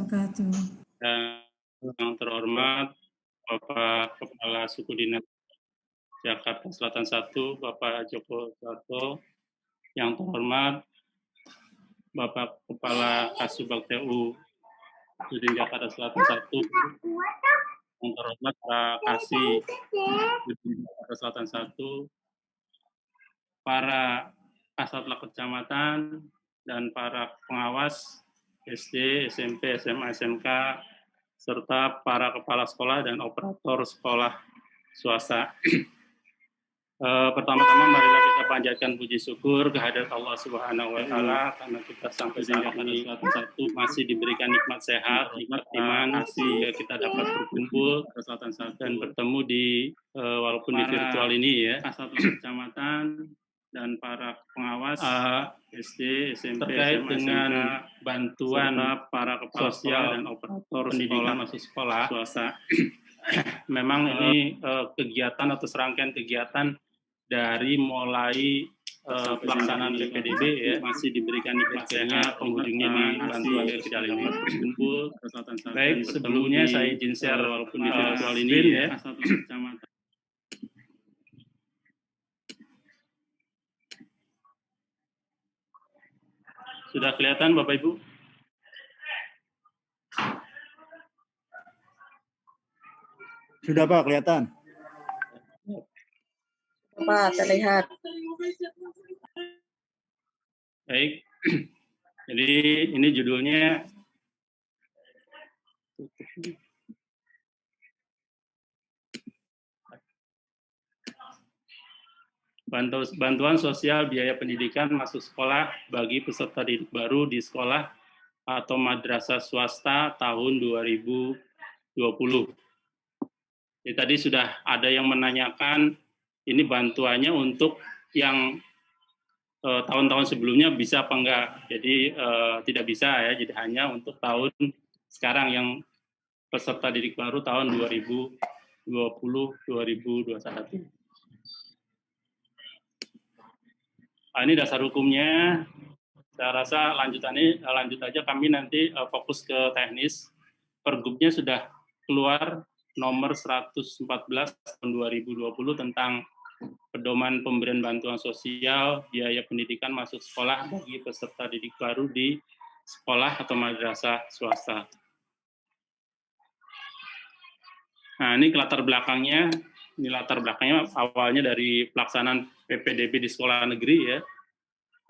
wabarakatuh. Dan yang terhormat Bapak Kepala Suku Dinas Jakarta Selatan 1, Bapak Joko Suarto, yang terhormat Bapak Kepala Kasubag TU Sudin Jakarta Selatan 1, yang terhormat Pak Kasih Sudin Jakarta Selatan 1, para Kasatlantas Kecamatan, dan para pengawas SD, SMP, SMA, SMK, serta para kepala sekolah dan operator sekolah swasta. Pertama-tama marilah kita panjatkan puji syukur kehadirat Allah Subhanahu wa taala karena kita sampai saat ini satu masih diberikan nikmat sehat, nikmat iman, sehingga kita dapat berkumpul dan bertemu di walaupun di virtual ini ya, Kasatlantas Kecamatan dan para pengawas SD, SMP, terkait dengan bantuan para kepala sosial dan operator pendidikan masuk sekolah swasta. Memang ini kegiatan atau serangkaian kegiatan dari mulai pelaksanaan PPDB ya, masih diberikan nikmat sehat, penghujungnya di bantuan sosial ini berkumpul. Baik, sebelumnya saya izin share walaupun di virtual ini ya. Sudah kelihatan Bapak Ibu? Sudah Pak, kelihatan. Pak, terlihat. Baik, jadi ini judulnya Bantuan Sosial Biaya Pendidikan Masuk Sekolah bagi peserta didik baru di sekolah atau madrasah swasta tahun 2020. Jadi tadi sudah ada yang menanyakan ini bantuannya untuk yang tahun-tahun sebelumnya bisa apa enggak. Jadi tidak bisa ya, jadi hanya untuk tahun sekarang yang peserta didik baru tahun 2020-2021. Ini dasar hukumnya. Saya rasa lanjut aja kami nanti fokus ke teknis. Pergubnya sudah keluar nomor 114 tahun 2020 tentang pedoman pemberian bantuan sosial biaya pendidikan masuk sekolah bagi peserta didik baru di sekolah atau madrasah swasta. Nah, ini latar belakangnya. Ini latar belakangnya awalnya dari pelaksanaan PPDB di sekolah negeri ya.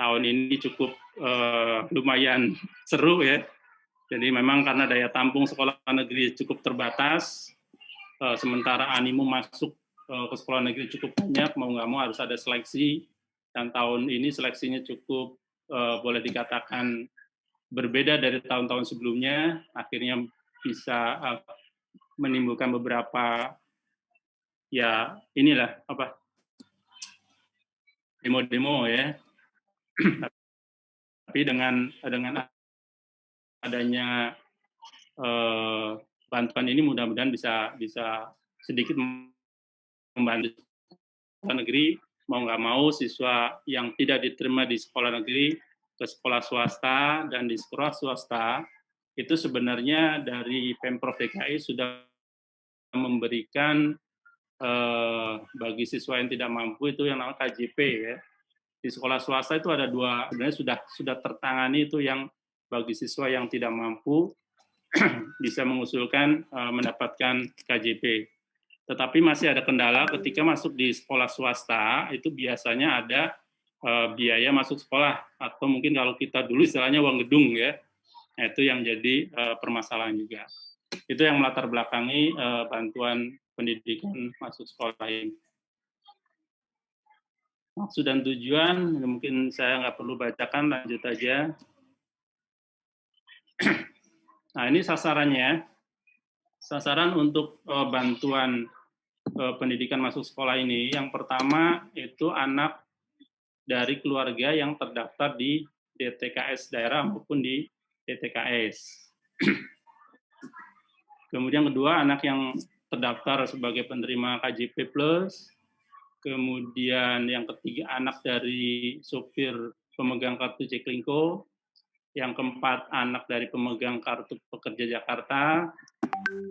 Tahun ini cukup lumayan seru ya. Jadi memang karena daya tampung sekolah negeri cukup terbatas, sementara animo masuk ke sekolah negeri cukup banyak, mau nggak mau harus ada seleksi. Dan tahun ini seleksinya cukup boleh dikatakan berbeda dari tahun-tahun sebelumnya. Akhirnya bisa menimbulkan beberapa ya inilah apa demo-demo ya. Tapi dengan adanya bantuan ini mudah-mudahan bisa sedikit membantu sekolah negeri, mau nggak mau siswa yang tidak diterima di sekolah negeri ke sekolah swasta, dan di sekolah swasta itu sebenarnya dari Pemprov DKI sudah memberikan bagi siswa yang tidak mampu itu yang namanya KJP ya. Di sekolah swasta itu ada dua, sebenarnya sudah tertangani itu yang bagi siswa yang tidak mampu bisa mengusulkan mendapatkan KJP. Tetapi masih ada kendala ketika masuk di sekolah swasta, itu biasanya ada biaya masuk sekolah, atau mungkin kalau kita dulu istilahnya uang gedung ya, nah, itu yang jadi permasalahan juga. Itu yang melatar belakangi bantuan pendidikan masuk sekolah ini. Maksud dan tujuan, mungkin saya nggak perlu bacakan, lanjut aja. Nah, ini sasarannya. Sasaran untuk bantuan pendidikan masuk sekolah ini, yang pertama itu anak dari keluarga yang terdaftar di DTKS daerah maupun di DTKS. Kemudian kedua, anak yang terdaftar sebagai penerima KJP+. Kemudian yang ketiga, anak dari sopir pemegang kartu Jaklingko. Yang keempat, anak dari pemegang kartu pekerja Jakarta.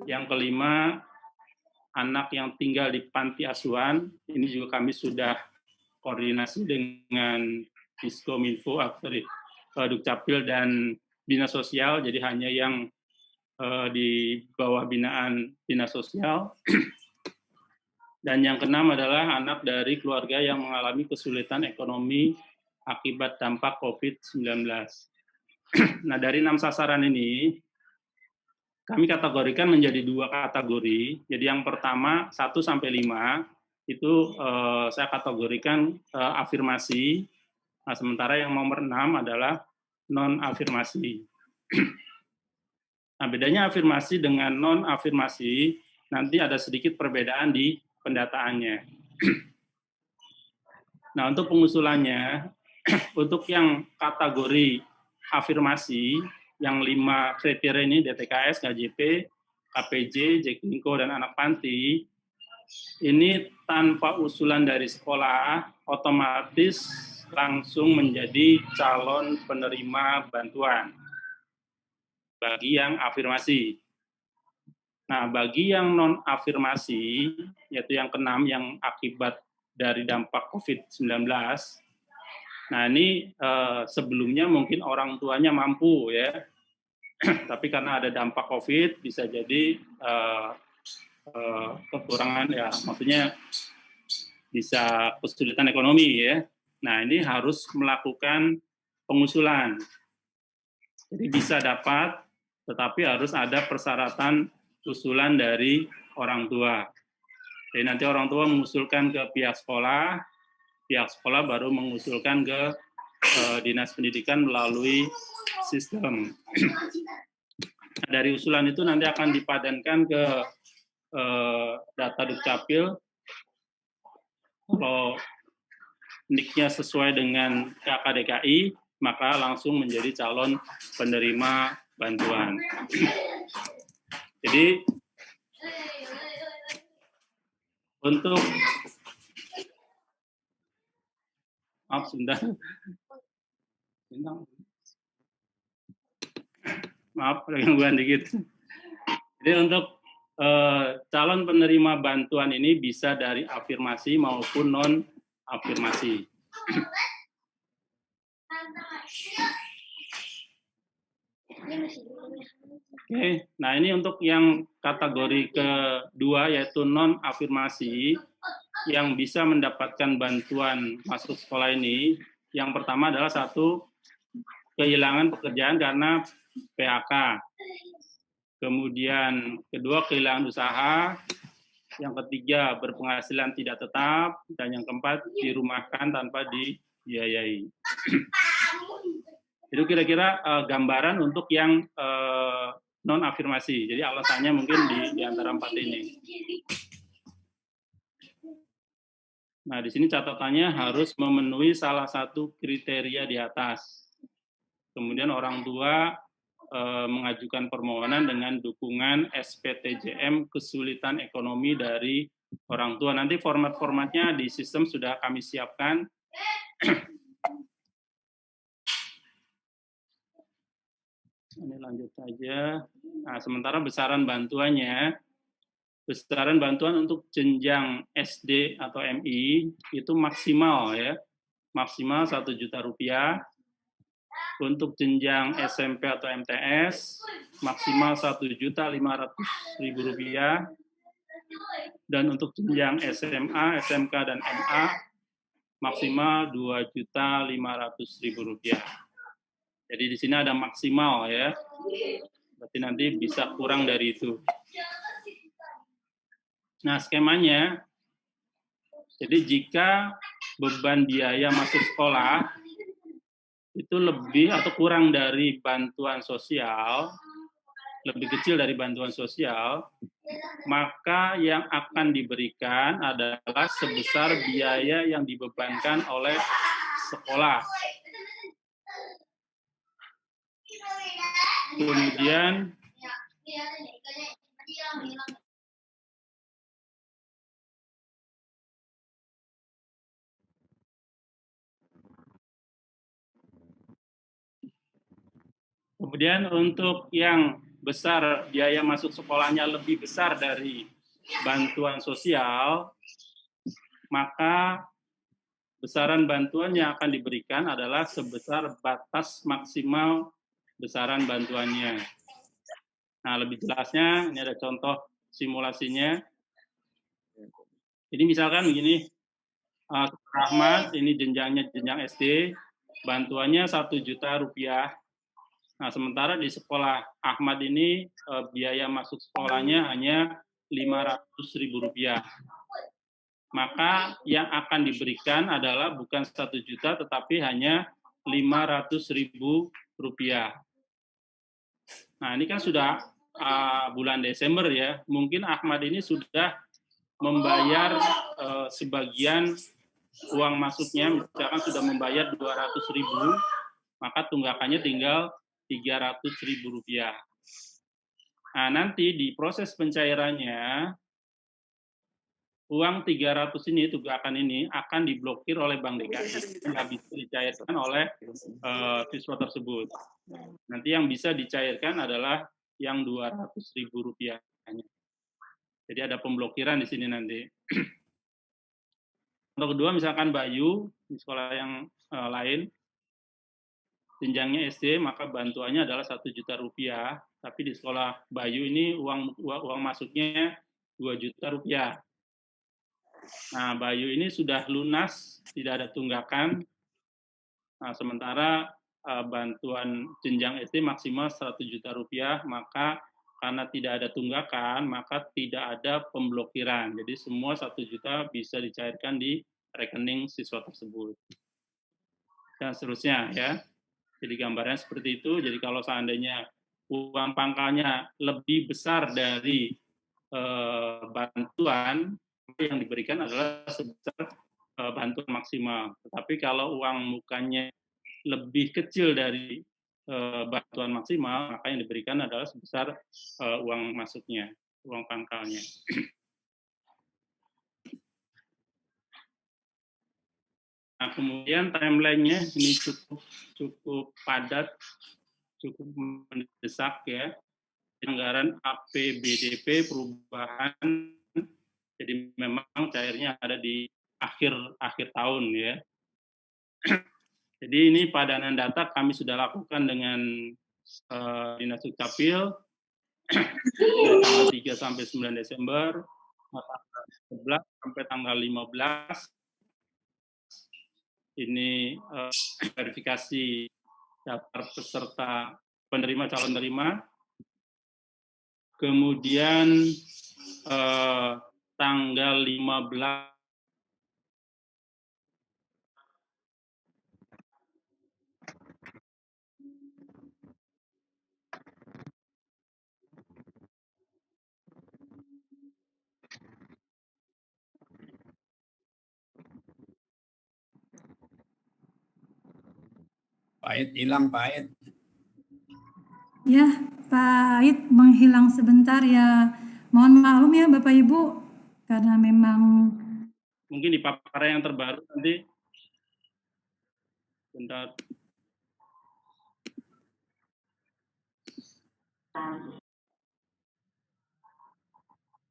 Yang kelima, anak yang tinggal di panti asuhan. Ini juga kami sudah koordinasi dengan Diskominfo, Dukcapil dan Dinas Sosial, jadi hanya yang di bawah binaan Dinas Sosial. Dan yang keenam adalah anak dari keluarga yang mengalami kesulitan ekonomi akibat dampak COVID-19. Nah, dari 6 sasaran ini, kami kategorikan menjadi 2 kategori. Jadi yang pertama, 1 sampai 5, itu saya kategorikan afirmasi. Nah, sementara yang nomor 6 adalah non-afirmasi. Nah, bedanya afirmasi dengan non-afirmasi, nanti ada sedikit perbedaan di pendataannya. Nah, untuk pengusulannya, untuk yang kategori afirmasi, yang 5 kriteria ini, DTKS, KJP, KPJ, Jaklingko, dan anak panti, ini tanpa usulan dari sekolah, otomatis langsung menjadi calon penerima bantuan bagi yang afirmasi. Nah, bagi yang non-afirmasi, yaitu yang keenam, yang akibat dari dampak COVID-19, nah ini sebelumnya mungkin orang tuanya mampu ya, tapi karena ada dampak COVID, bisa jadi kekurangan ya, maksudnya bisa kesulitan ekonomi ya. Nah, ini harus melakukan pengusulan. Jadi bisa dapat, tetapi harus ada persyaratan usulan dari orang tua. Jadi nanti orang tua mengusulkan ke pihak sekolah baru mengusulkan ke Dinas Pendidikan melalui sistem. Nah, dari usulan itu nanti akan dipadankan ke data Dukcapil. Kalau NIK-nya sesuai dengan KKDKI, maka langsung menjadi calon penerima bantuan. Jadi untuk maaf ada gangguan dikit. Jadi untuk calon penerima bantuan ini bisa dari afirmasi maupun non afirmasi. Oke, nah ini untuk yang kategori kedua yaitu non-afirmasi yang bisa mendapatkan bantuan masuk sekolah ini. Yang pertama adalah 1, kehilangan pekerjaan karena PHK. Kemudian kedua, kehilangan usaha. Yang ketiga, berpenghasilan tidak tetap. Dan yang keempat, dirumahkan tanpa dibiayai. Itu kira-kira gambaran untuk yang non-afirmasi. Jadi alasannya mungkin di antara 4 ini. Nah, di sini catatannya harus memenuhi salah satu kriteria di atas. Kemudian orang tua mengajukan permohonan dengan dukungan SPTJM kesulitan ekonomi dari orang tua. Nanti format-formatnya di sistem sudah kami siapkan. Ini lanjut saja. Nah, sementara besaran bantuannya, besaran bantuan untuk jenjang SD atau MI itu maksimal ya, maksimal Rp1.000.000. Untuk jenjang SMP atau MTS maksimal Rp1.500.000. Dan untuk jenjang SMA, SMK dan MA maksimal Rp2.500.000. Jadi di sini ada maksimal ya. Berarti nanti bisa kurang dari itu. Nah, skemanya, jadi jika beban biaya masuk sekolah itu lebih atau kurang dari bantuan sosial, lebih kecil dari bantuan sosial, maka yang akan diberikan adalah sebesar biaya yang dibebankan oleh sekolah. Kemudian Kemudian untuk yang besar, biaya masuk sekolahnya lebih besar dari bantuan sosial, maka besaran bantuan yang akan diberikan adalah sebesar batas maksimal besaran bantuannya. Nah, lebih jelasnya, ini ada contoh simulasinya. Jadi misalkan begini, Ahmad, ini jenjangnya jenjang SD, bantuannya 1 juta rupiah. Nah, sementara di sekolah Ahmad ini biaya masuk sekolahnya hanya 500.000 rupiah. Maka yang akan diberikan adalah bukan 1 juta, tetapi hanya 500.000 rupiah. Nah, ini kan sudah bulan Desember ya. Mungkin Ahmad ini sudah membayar sebagian uang masuknya, misalkan sudah membayar 200.000, maka tunggakannya tinggal 300.000 rupiah. Nah, nanti di proses pencairannya, uang 300 ini, tunggakan ini, akan diblokir oleh Bank DKI. Nggak bisa dicairkan oleh siswa tersebut. Nanti yang bisa dicairkan adalah yang 200.000 rupiah. Jadi ada pemblokiran di sini nanti. Untuk kedua, misalkan Bayu, di sekolah yang lain, jenjangnya SD, maka bantuannya adalah 1 juta rupiah. Tapi di sekolah Bayu ini uang masuknya 2 juta rupiah. Nah, Bayu ini sudah lunas, tidak ada tunggakan. Nah, sementara bantuan jenjang SD maksimal 100 juta rupiah, maka karena tidak ada tunggakan, maka tidak ada pemblokiran. Jadi semua 1 juta bisa dicairkan di rekening siswa tersebut. Dan seterusnya ya. Jadi gambarnya seperti itu. Jadi kalau seandainya uang pangkalnya lebih besar dari bantuan, yang diberikan adalah sebesar bantuan maksimal. Tetapi kalau uang mukanya lebih kecil dari bantuan maksimal, maka yang diberikan adalah sebesar uang masuknya, uang pangkalnya. Nah, kemudian timeline-nya ini cukup padat, cukup mendesak ya. Anggaran APBDP perubahan, jadi memang cairnya ada di akhir tahun ya. Jadi ini padanan data kami sudah lakukan dengan Dinas Dukcapil dari tanggal 3 sampai 9 Desember, tanggal 11 sampai tanggal 15. Ini verifikasi daftar peserta penerima calon penerima. Kemudian tanggal 15 Pak Ait hilang, Pak Ait. Ya, Pak Ait menghilang sebentar ya. Mohon maklum ya Bapak Ibu, karena memang mungkin di paparan yang terbaru nanti. Bentar.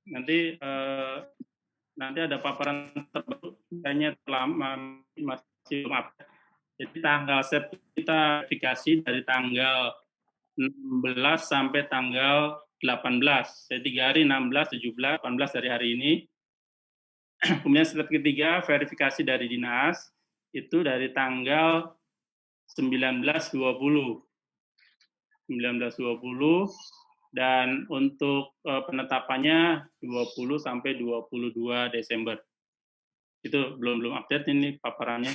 Nanti ada paparan terbaru, kayaknya masih belum update. Jadi tanggal set kita verifikasi dari tanggal 16 sampai tanggal 18. Jadi 3 hari, 16, 17, 18 dari hari ini. Kemudian step ketiga, verifikasi dari dinas, itu dari tanggal 19-20. Dan untuk penetapannya 20 sampai 22 Desember. Itu belum update ini paparannya.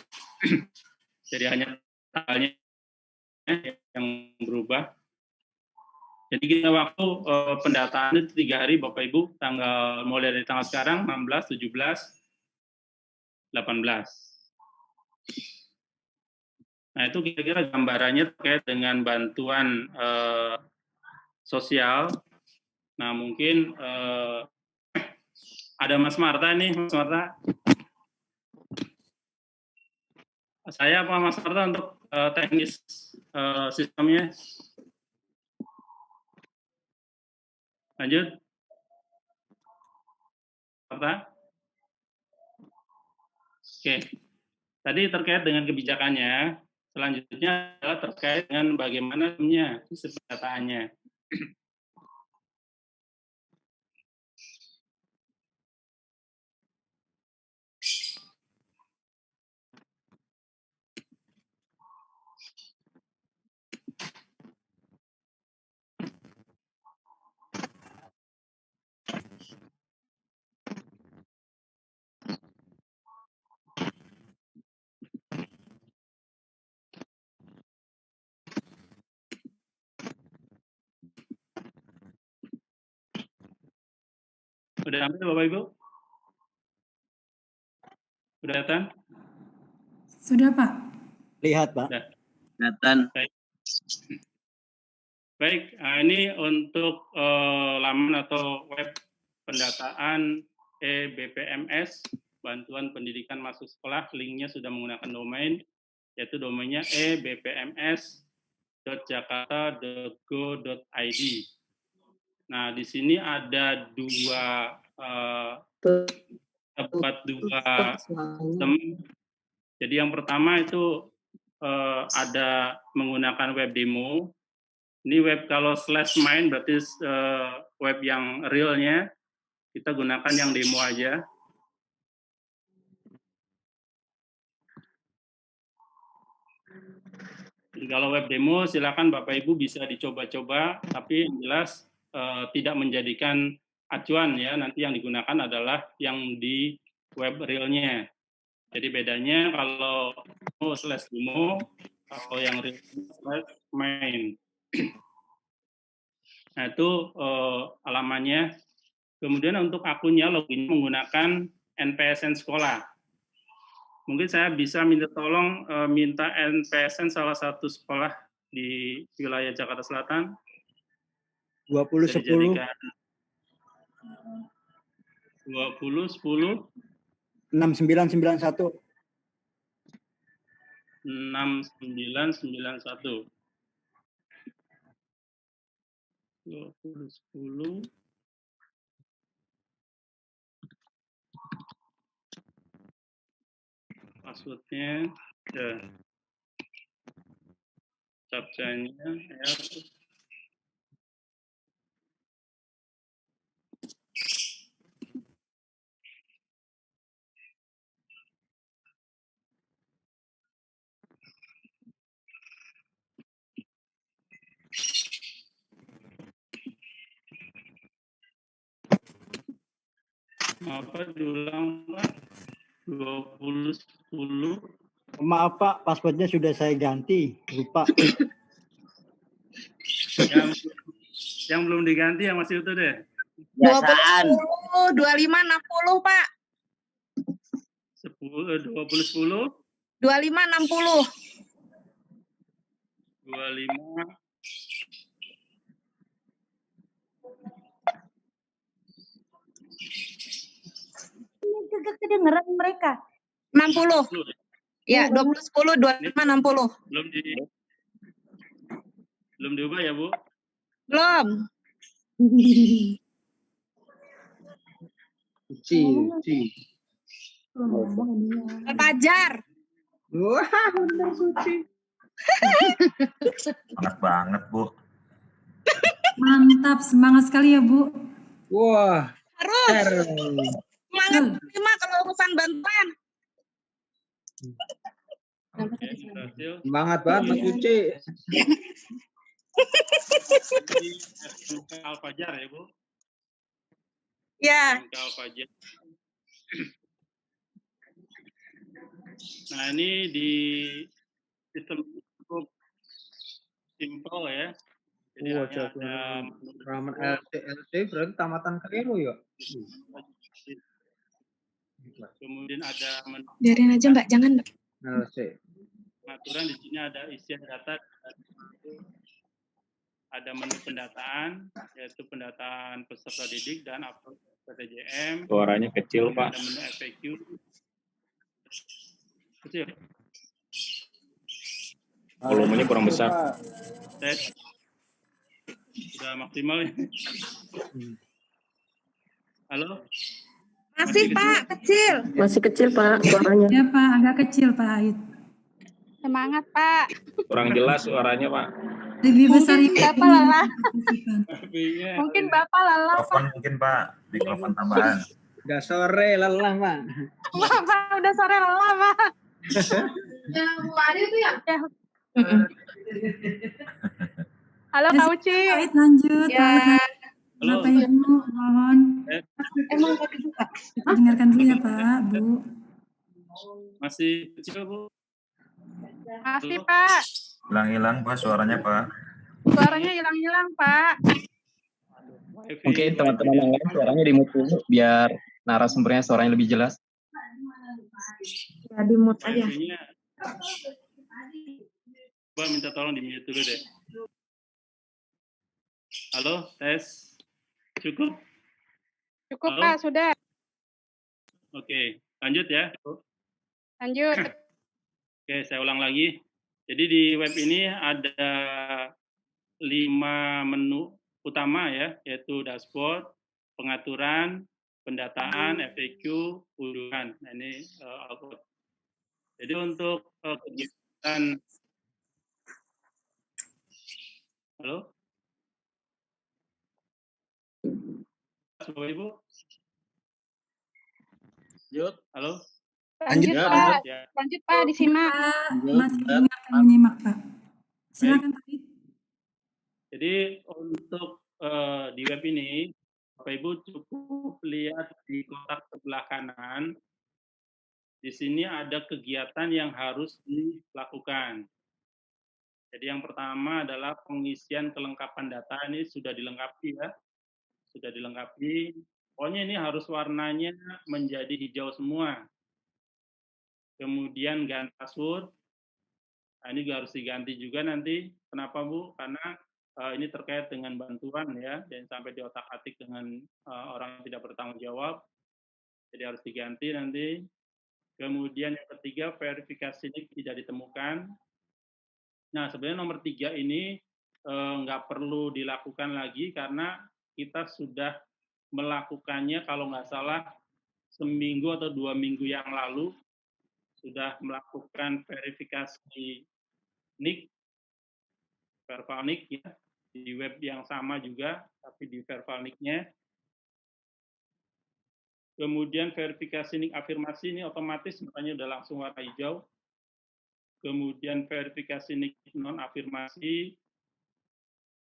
Jadi hanya tanggalnya yang berubah. Jadi kita waktu pendataan itu 3 hari Bapak Ibu, mulai dari tanggal sekarang 16, 17, 18. Nah, itu kira-kira gambarannya terkait dengan bantuan sosial. Nah, mungkin ada Mas Marta nih, Mas Marta. Saya apa Mas Marta untuk teknis sistemnya? Lanjut. Apa? Oke. Tadi terkait dengan kebijakannya. Selanjutnya adalah terkait dengan bagaimana sistem pendataannya. Udah sampai Bapak Ibu? Udah datang? Sudah, Pak. Lihat, Pak. Kelihatan. Baik, ini untuk laman atau web pendataan e-BPMS, Bantuan Pendidikan Masuk Sekolah, linknya sudah menggunakan domain, yaitu domainnya ebpms.jakarta.go.id. Nah, di sini ada dua sistem. Jadi yang pertama itu ada menggunakan web demo. Ini web kalau /main berarti web yang realnya. Kita gunakan yang demo aja. Jadi kalau web demo silakan Bapak Ibu bisa dicoba-coba, tapi yang jelas tidak menjadikan acuan ya. Nanti yang digunakan adalah yang di web realnya. Jadi bedanya kalau /demo atau yang real /main. Nah itu alamannya. Kemudian untuk akunnya login menggunakan NPSN sekolah. Mungkin saya bisa minta tolong minta NPSN salah satu sekolah di wilayah Jakarta Selatan. 2010 2010 6991. 6991. 2010 passwordnya ya. Captcha-nya ya. Apa diulang Pak? 2010. Maaf Pak, passwordnya sudah saya ganti, lupa. yang belum diganti yang masih utuh deh. Biasaan. 2560 Pak. 2010 2560. 25 Ini kedengeran mereka. 60. Ya, 2010 2560. Belum diubah ya, Bu? Belum. Suci. Fajar. Wah, bener Suci. Semangat banget, Bu. Mantap, semangat sekali ya, Bu. Wah. Harus. Semangat terima kalau urusan bantuan. Oke, berhasil. Semangat banget Mas Suci. Jadi SMK Al-Fajar ya, Bu? Ya. SMK Al-Fajar. Nah, ini di sistem cukup simpel ya. Jadi hanya ada Ramen LC berarti tamatan Kero ya? kemudian ada Biarin aja Mbak, jangan Mbak. LC. pengaturan, di sini ada isian data, ada menu pendataan, yaitu pendataan peserta didik dan upload PTJM. Suaranya kecil, Pak. Ada menu FAQ. Kecil. Volumenya kurang besar. Tes. Sudah maksimal ya. Halo? Masih Pak, kecil. Masih kecil Pak suaranya. Ya Pak, agak kecil Pak Ait. Semangat Pak. Kurang jelas suaranya, Pak. Lebih besar Mungkin ya. Bapak lelah. HP-nya. Mungkin Bapak lelah. Mikrofon mungkin, Pak. Mikrofon tambahan. Udah sore lelah, Pak. Bapak udah sore lelah Pak. Halo Kak Uci. Pak Ait lanjut. Ya. Pak Ait, Halo? Bapak Ibu mohon Emang tadi buka. kita dengarkan dulu ya Pak, Bu. Masih kecil, Bu? Masih Pak. Hilang-hilang, Pak, suaranya, Pak. Suaranya hilang-hilang Pak. Wifi. Mungkin teman-teman yang lain suaranya di mute dulu biar narasumbernya suaranya lebih jelas. Ya di mute aja. Wifi-nya. Coba minta tolong di-mute dulu deh. Halo, tes. Cukup? Cukup Halo? Pak, sudah. Oke, lanjut ya. Lanjut. Oke, saya ulang lagi. Jadi di web ini ada 5 menu utama ya, yaitu dashboard, pengaturan, pendataan, FAQ, unduhan. Nah, ini output. Jadi untuk kegiatan, halo, Bapak Ibu, Lanjut. halo, Lanjut Ya, Pak. ya. Lanjut Pak, disimak. Pak, masih mendengarkan menyimak Pak. Silakan Pak Ait. Jadi untuk di web ini, Bapak Ibu cukup lihat di kotak sebelah kanan. Di sini ada kegiatan yang harus dilakukan. Jadi yang pertama adalah pengisian kelengkapan data, ini sudah dilengkapi ya. Sudah dilengkapi. Pokoknya ini harus warnanya menjadi hijau semua. Kemudian ganti password. Nah, ini juga harus diganti juga nanti. Kenapa Bu? Karena ini terkait dengan bantuan ya, dan sampai diotak-atik dengan orang yang tidak bertanggung jawab. Jadi harus diganti nanti. Kemudian yang ketiga, verifikasi NIK tidak ditemukan. Nah, sebenarnya nomor 3 ini nggak perlu dilakukan lagi karena kita sudah melakukannya kalau nggak salah seminggu atau 2 minggu yang lalu sudah melakukan verifikasi NIK, verbal NIK ya, di web yang sama juga, tapi di verbal NIK-nya. Kemudian verifikasi NIK afirmasi ini otomatis makanya udah langsung warna hijau. Kemudian verifikasi NIK non afirmasi,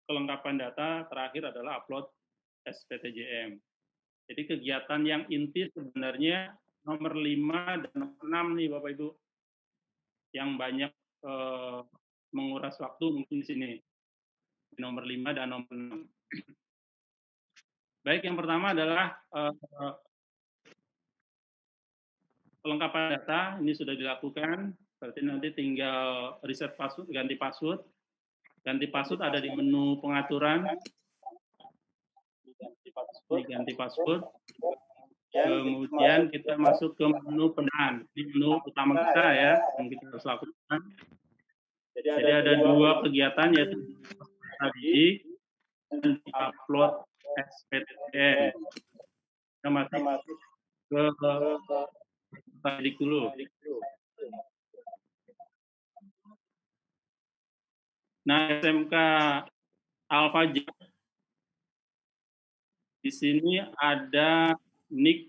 kelengkapan data, terakhir adalah upload SPTJM. Jadi kegiatan yang inti sebenarnya nomor 5 dan nomor 6 nih Bapak Ibu. Yang banyak menguras waktu mungkin di sini. Nomor 5 dan nomor 6. Baik, yang pertama adalah kelengkapan data, ini sudah dilakukan, berarti nanti tinggal reset password, ganti password. Ganti password ada di menu pengaturan. Ganti password. Kemudian kita masuk ke menu pendataan. Di menu utama kita ya, yang kita harus lakukan. Jadi ada 2 kegiatan, yaitu tadi dan upload SPTJM. Kita masuk ke tadi dulu. Nah, SMK Al-Fajr. Di sini ada NIK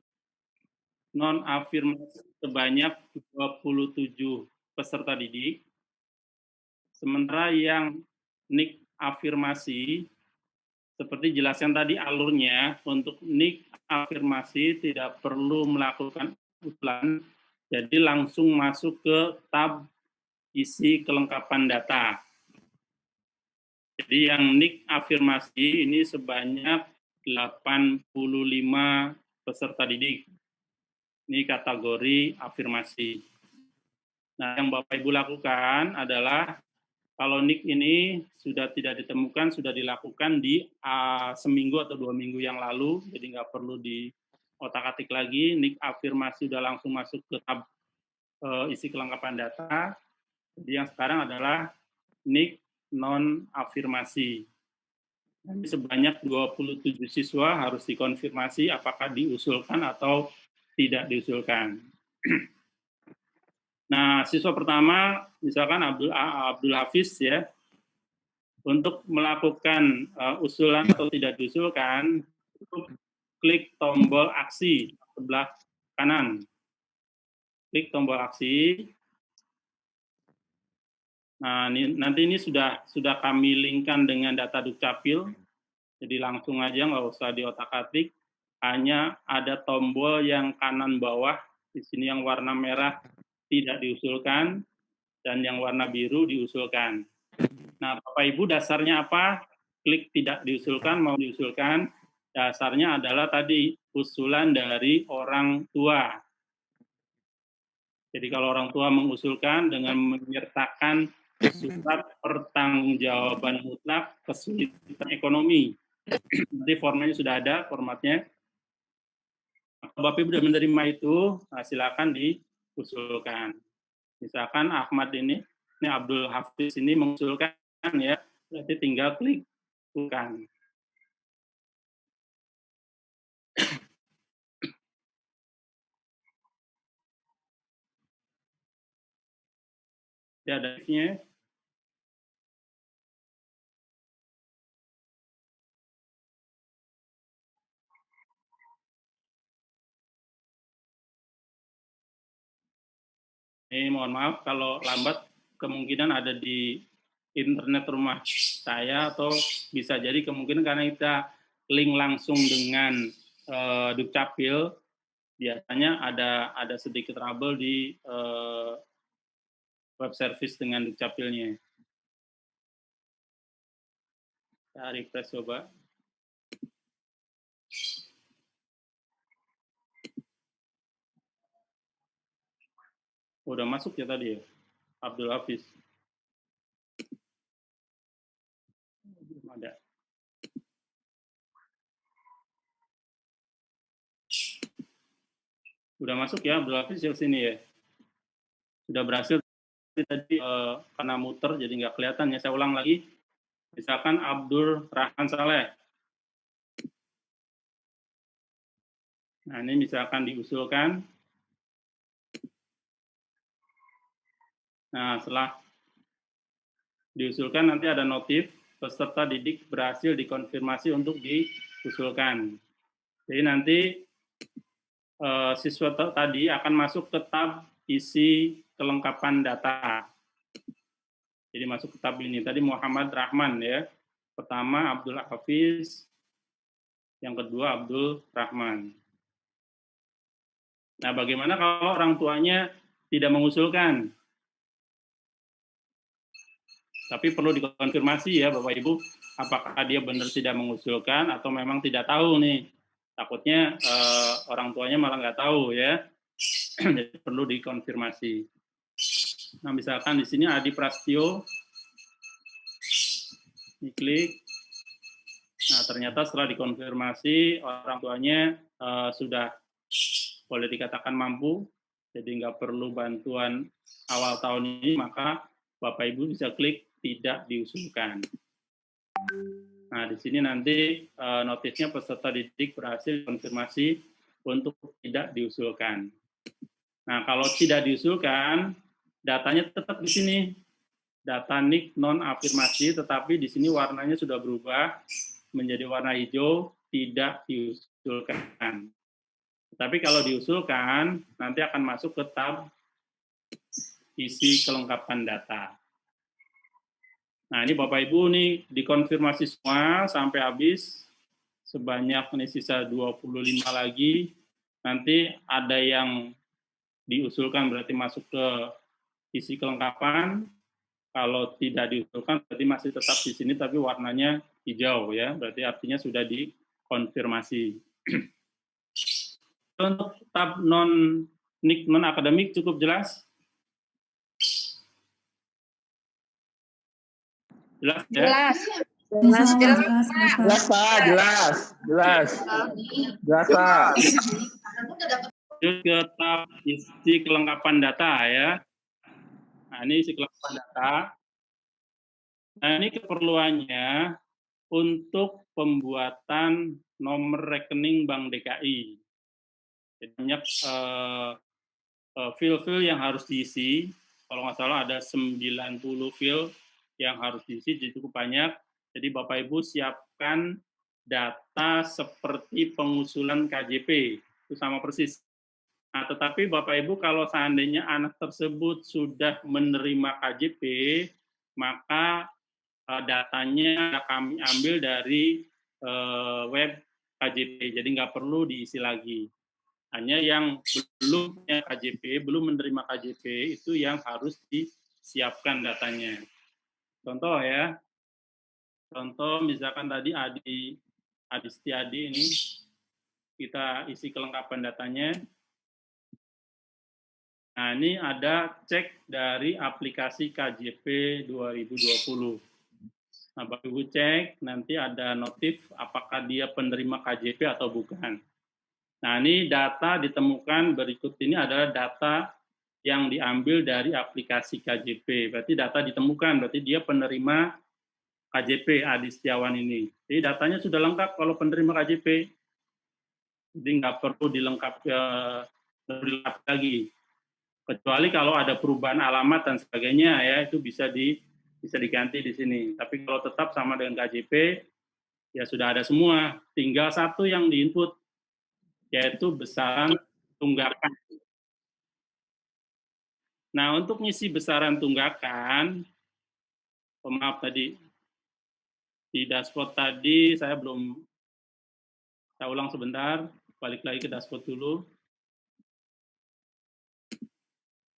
non-afirmasi sebanyak 27 peserta didik. Sementara yang NIK afirmasi, seperti jelaskan tadi alurnya, untuk NIK afirmasi tidak perlu melakukan utulan, jadi langsung masuk ke tab isi kelengkapan data. Jadi yang NIK afirmasi ini sebanyak 85 peserta didik. Ini kategori afirmasi. Nah, yang Bapak Ibu lakukan adalah kalau NIK ini sudah tidak ditemukan, sudah dilakukan di seminggu atau 2 minggu yang lalu, jadi nggak perlu di otak-atik lagi. NIK afirmasi sudah langsung masuk ke tab isi kelengkapan data. Jadi yang sekarang adalah NIK non-afirmasi. Nanti sebanyak 27 siswa harus dikonfirmasi apakah diusulkan atau tidak diusulkan. Nah, siswa pertama misalkan Abdul Hafiz ya, untuk melakukan usulan atau tidak diusulkan, klik tombol aksi sebelah kanan. Klik tombol aksi. Nah, nanti ini sudah kami linkkan dengan data Dukcapil, jadi langsung aja nggak usah diotak-atik, hanya ada tombol yang kanan bawah, di sini yang warna merah tidak diusulkan, dan yang warna biru diusulkan. Nah, Bapak Ibu dasarnya apa? Klik tidak diusulkan, mau diusulkan, dasarnya adalah tadi usulan dari orang tua. Jadi kalau orang tua mengusulkan dengan menyertakan surat pertanggungjawaban mutlak kesulitan ekonomi. Nanti formatnya sudah ada, formatnya. Bapak Ibu sudah menerima itu, nah silakan diusulkan. Misalkan Ahmad ini Abdul Hafiz ini mengusulkan ya, berarti tinggal klik usulkan. Ya, ada linknya. Ini mohon maaf kalau lambat, kemungkinan ada di internet rumah saya atau bisa jadi kemungkinan karena kita link langsung dengan Dukcapil, biasanya ada sedikit trouble di web service dengan Dukcapilnya. Saya refresh coba. Udah masuk ya tadi ya, Abdul Hafiz. Belum ada. Udah masuk ya Abdul Hafiz ya sini ya. Sudah berhasil tadi karena muter jadi nggak kelihatan ya. Saya ulang lagi. Misalkan Abdul Rahman Saleh. Nah ini misalkan diusulkan. Nah setelah diusulkan nanti ada notif peserta didik berhasil dikonfirmasi untuk diusulkan. Jadi nanti siswa tadi akan masuk ke tab isi kelengkapan data. Jadi masuk ke tab ini. Tadi Muhammad Rahman ya. Pertama Abdul Hafiz, yang kedua Abdul Rahman. Nah, bagaimana kalau orang tuanya tidak mengusulkan? Tapi perlu dikonfirmasi ya Bapak Ibu, apakah dia benar tidak mengusulkan atau memang tidak tahu nih. Takutnya orang tuanya malah nggak tahu ya. Jadi perlu dikonfirmasi. Nah, misalkan di sini Adi Prastio, diklik. Nah, ternyata setelah dikonfirmasi orang tuanya sudah boleh dikatakan mampu, jadi nggak perlu bantuan awal tahun ini, maka Bapak Ibu bisa klik tidak diusulkan. Nah, di sini nanti notisnya peserta didik berhasil konfirmasi untuk tidak diusulkan. Nah, kalau tidak diusulkan, datanya tetap di sini. Data NIK non-afirmasi, tetapi di sini warnanya sudah berubah menjadi warna hijau, tidak diusulkan. Tapi kalau diusulkan, nanti akan masuk ke tab isi kelengkapan data. Nah, ini Bapak Ibu nih dikonfirmasi semua sampai habis, sebanyak ini sisa 25 lagi. Nanti ada yang diusulkan berarti masuk ke isi kelengkapan. Kalau tidak diusulkan berarti masih tetap di sini tapi warnanya hijau ya, berarti artinya sudah dikonfirmasi. Untuk tab NIK non-akademik cukup jelas? Jelas ya? Jelas. Jelas, Pak, jelas Pak. Terus ke tab isi kelengkapan data ya. Nah, ini isi kelengkapan data. Nah, ini keperluannya untuk pembuatan nomor rekening Bank DKI. Jadi banyak field-field yang harus diisi. Kalau nggak salah ada 90 field yang harus diisi, jadi cukup banyak. Jadi Bapak Ibu siapkan data seperti pengusulan KJP, itu sama persis. Nah, tetapi Bapak Ibu kalau seandainya anak tersebut sudah menerima KJP, maka datanya kami ambil dari web KJP, jadi nggak perlu diisi lagi. Hanya yang belum punya KJP, belum menerima KJP, itu yang harus disiapkan datanya. Contoh ya, contoh misalkan tadi Adi Setiadi ini, kita isi kelengkapan datanya. Nah, ini ada cek dari aplikasi KJP 2020. Nah, Bapak Ibu cek, nanti ada notif apakah dia penerima KJP atau bukan. Nah, ini data ditemukan berikut ini adalah data yang diambil dari aplikasi KJP. Berarti data ditemukan, berarti dia penerima KJP Adi Setiawan ini. Jadi datanya sudah lengkap kalau penerima KJP. Jadi nggak perlu dilengkapi lagi. Kecuali kalau ada perubahan alamat dan sebagainya ya, itu bisa diganti di sini. Tapi kalau tetap sama dengan KJP, ya sudah ada semua. Tinggal satu yang diinput, yaitu besaran tunggakan. Nah, untuk ngisi besaran tunggakan, maaf tadi, di dashboard tadi saya ulang sebentar, balik lagi ke dashboard dulu.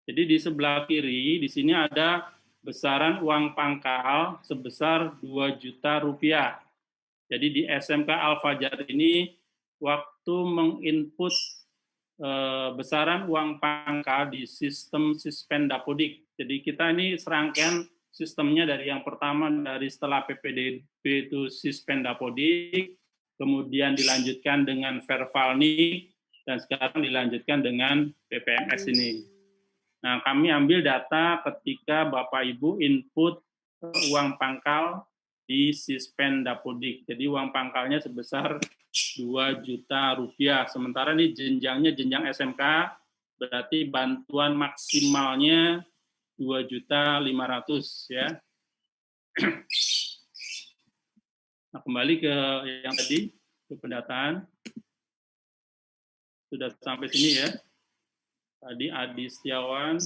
Jadi di sebelah kiri, di sini ada besaran uang pangkal sebesar 2 juta rupiah. Jadi di SMK Al-Fajar ini, waktu menginput besaran uang pangkal di sistem Sispendapodik. Jadi kita ini serangkaian sistemnya dari yang pertama dari setelah PPDB itu Sispendapodik, kemudian dilanjutkan dengan Vervalnik, dan sekarang dilanjutkan dengan PPMS ini. Nah, kami ambil data ketika Bapak Ibu input uang pangkal di Sispendapodik. Jadi uang pangkalnya sebesar 2 juta rupiah. Sementara ini jenjangnya jenjang SMK, berarti bantuan maksimalnya 2.500.000 ya. Nah, kembali ke yang tadi, ke pendataan. Sudah sampai sini ya. Tadi Adi Setiawan.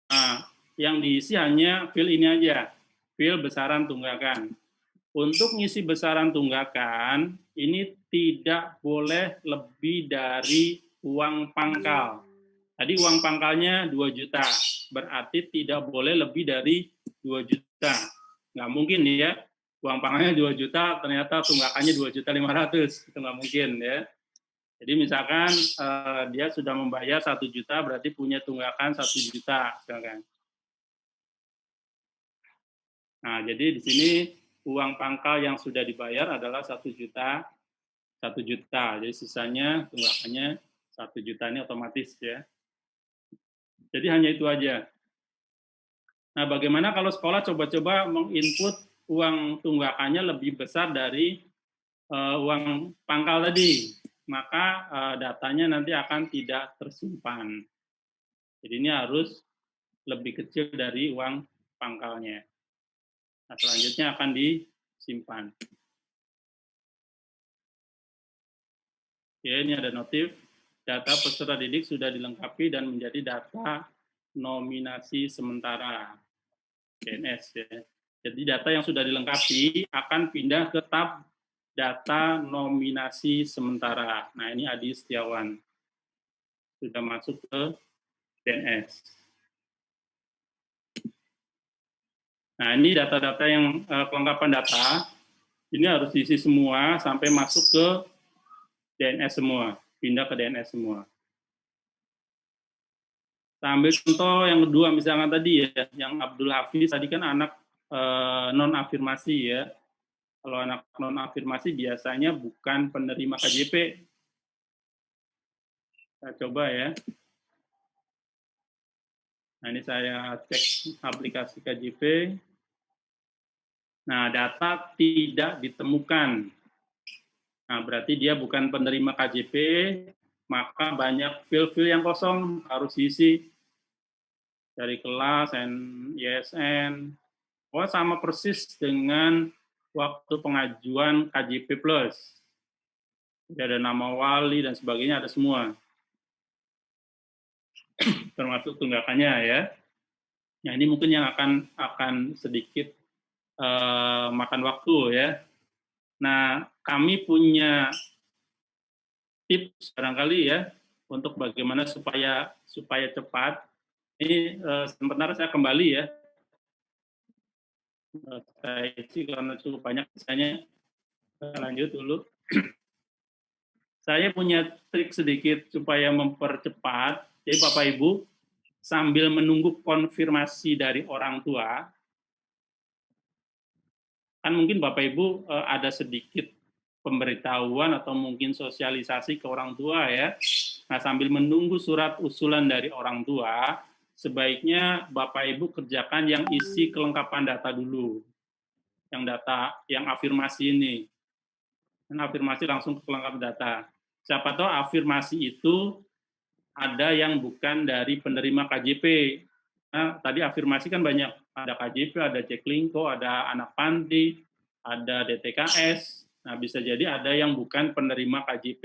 Nah, yang diisi hanya fill ini aja, fill besaran tunggakan. Untuk ngisi besaran tunggakan, ini tidak boleh lebih dari uang pangkal. Tadi uang pangkalnya 2 juta, berarti tidak boleh lebih dari 2 juta. Nggak mungkin ya, uang pangkalnya 2 juta, ternyata tunggakannya 2.500.000, itu nggak mungkin ya. Jadi misalkan dia sudah membayar 1 juta, berarti punya tunggakan 1 juta. Misalkan. Nah, jadi di sini uang pangkal yang sudah dibayar adalah 1 juta. Jadi sisanya tunggakannya 1 juta ini otomatis ya. Jadi hanya itu aja. Nah, bagaimana kalau sekolah coba-coba menginput uang tunggakannya lebih besar dari uang pangkal tadi? Maka datanya nanti akan tidak tersimpan. Jadi ini harus lebih kecil dari uang pangkalnya. Nah, selanjutnya akan disimpan. Oke, ini ada notif. Data peserta didik sudah dilengkapi dan menjadi data nominasi sementara. DNS ya. Jadi data yang sudah dilengkapi akan pindah ke tab data nominasi sementara. Nah, ini Adi Setiawan. Sudah masuk ke DNS. Nah, ini data-data yang kelengkapan data. Ini harus diisi semua sampai masuk ke DNS semua. Pindah ke DNS semua. Kita ambil contoh yang kedua, misalkan tadi ya, yang Abdul Hafiz tadi kan anak non-afirmasi ya. Kalau anak non-afirmasi biasanya bukan penerima KJP. Kita coba ya. Nah, ini saya cek aplikasi KJP. Nah, data tidak ditemukan. Nah, berarti dia bukan penerima KJP, maka banyak field-field yang kosong harus diisi dari kelas, ISN. Oh, sama persis dengan waktu pengajuan KJP Plus. Jadi ada nama wali dan sebagainya, ada semua. Termasuk tunggakannya ya. Nah, ini mungkin yang akan sedikit makan waktu ya. Nah, kami punya tips barangkali ya untuk bagaimana supaya cepat. Ini sebentar saya kembali ya. Saya isi karena cukup banyak, misalnya lanjut dulu. Saya punya trik sedikit supaya mempercepat. Jadi Bapak Ibu, sambil menunggu konfirmasi dari orang tua, kan mungkin Bapak Ibu ada sedikit pemberitahuan atau mungkin sosialisasi ke orang tua ya. Nah, sambil menunggu surat usulan dari orang tua, sebaiknya Bapak Ibu kerjakan yang isi kelengkapan data dulu. Yang data, yang afirmasi ini. Dan afirmasi langsung ke kelengkapan data. Siapa tahu afirmasi itu ada yang bukan dari penerima KJP. Nah, tadi afirmasi kan banyak. Ada KJP, ada Ceklingko, ada anak panti, ada DTKS. Nah, bisa jadi ada yang bukan penerima KJP.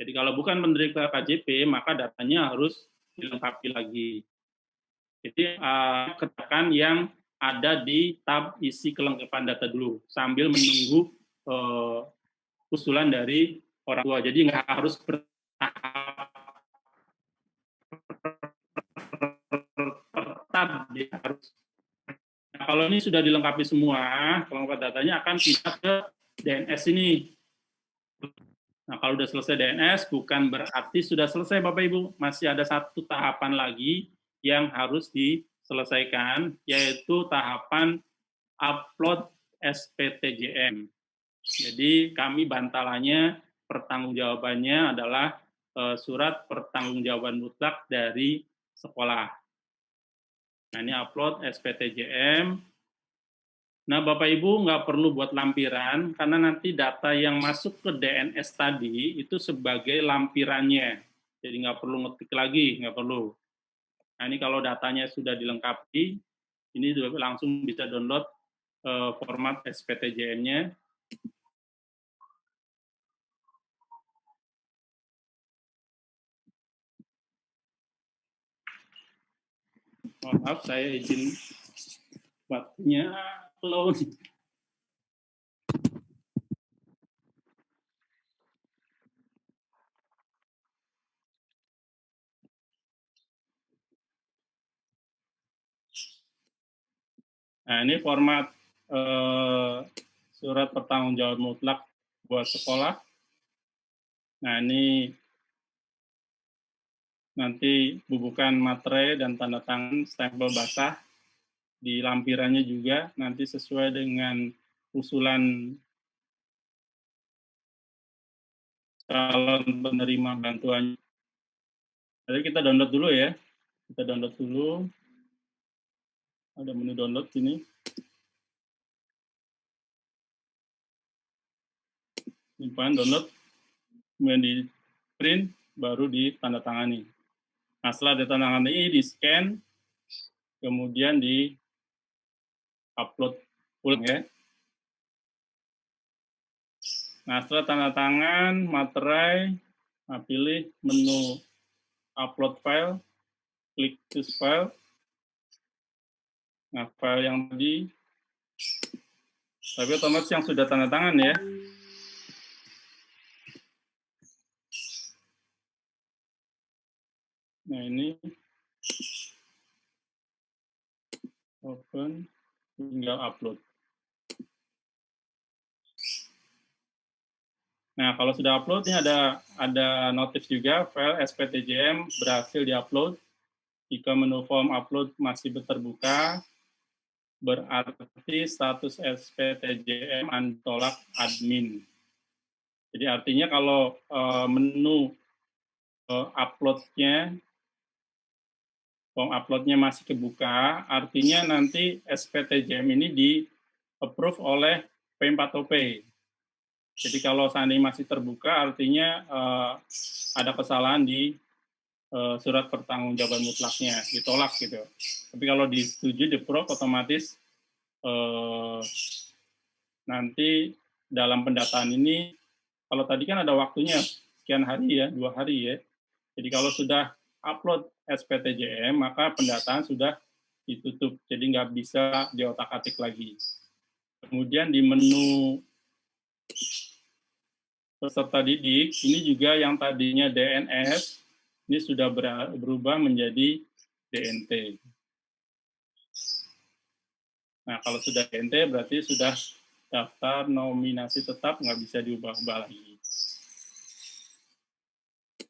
Jadi kalau bukan penerima KJP, maka datanya harus dilengkapi lagi. Jadi kerjakan yang ada di tab isi kelengkapan data dulu, sambil menunggu usulan dari orang tua. Jadi nggak harus bertahap, harus. Nah, kalau ini sudah dilengkapi semua, kelengkapan datanya akan pindah ke DNS ini. Nah, kalau sudah selesai DNS, bukan berarti sudah selesai Bapak Ibu. Masih ada satu tahapan lagi yang harus diselesaikan, yaitu tahapan upload SPTJM. Jadi kami bantalannya, pertanggungjawabannya adalah surat pertanggungjawaban mutlak dari sekolah. Nah, ini upload SPTJM. Nah, Bapak Ibu nggak perlu buat lampiran, karena nanti data yang masuk ke DNS tadi itu sebagai lampirannya. Jadi nggak perlu ngetik lagi, nggak perlu. Nah, ini kalau datanya sudah dilengkapi, ini langsung bisa download format SPTJM-nya. Maaf, saya izin waktunya close. Nah, ini format surat pertanggungjawaban mutlak buat sekolah. Nah, ini nanti bubukan materai dan tanda tangan stempel basah di lampirannya juga nanti sesuai dengan usulan calon penerima bantuan. Jadi kita download dulu ya. Kita download dulu. Ada menu download sini. Simpan, download, kemudian di print, baru ditandatangani. Nah, setelah ditandatangani ini di-scan, kemudian di-upload ulang ya. Nah, setelah tanda tangan, materai, nah, pilih menu upload file, klik choose file. Nah, file yang tadi, tapi otomatis yang sudah tanda tangan ya. Nah, ini open, tinggal upload. Nah, kalau sudah upload, ini ada notif juga, file SPTJM berhasil diupload. Jika menu form upload masih terbuka, berarti status SPTJM ditolak admin. Jadi artinya kalau menu uploadnya, form uploadnya masih kebuka, artinya nanti SPTJM ini di-approve oleh P4OP. Jadi kalau seandainya masih terbuka, artinya ada kesalahan di surat pertanggungjawaban mutlaknya, ditolak gitu. Tapi kalau disetujui, di-approve, otomatis nanti dalam pendataan ini, kalau tadi kan ada waktunya sekian hari ya, 2 hari ya. Jadi kalau sudah upload SPTJM, maka pendataan sudah ditutup, jadi nggak bisa diotak-atik lagi. Kemudian di menu peserta didik, ini juga yang tadinya DNS, ini sudah berubah menjadi DNT. Nah, kalau sudah DNT berarti sudah daftar nominasi tetap, nggak bisa diubah-ubah lagi.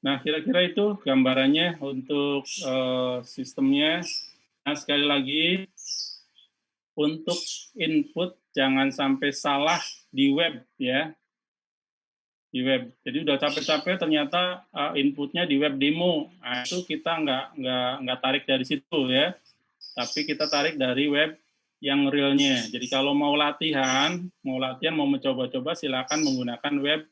Nah, kira-kira itu gambarannya untuk sistemnya. Nah, sekali lagi, untuk input jangan sampai salah di web ya. Di web. Jadi udah capek-capek ternyata inputnya di web demo. Nah, itu kita nggak tarik dari situ ya. Tapi kita tarik dari web yang realnya. Jadi kalau mau latihan, mau mencoba-coba, silakan menggunakan web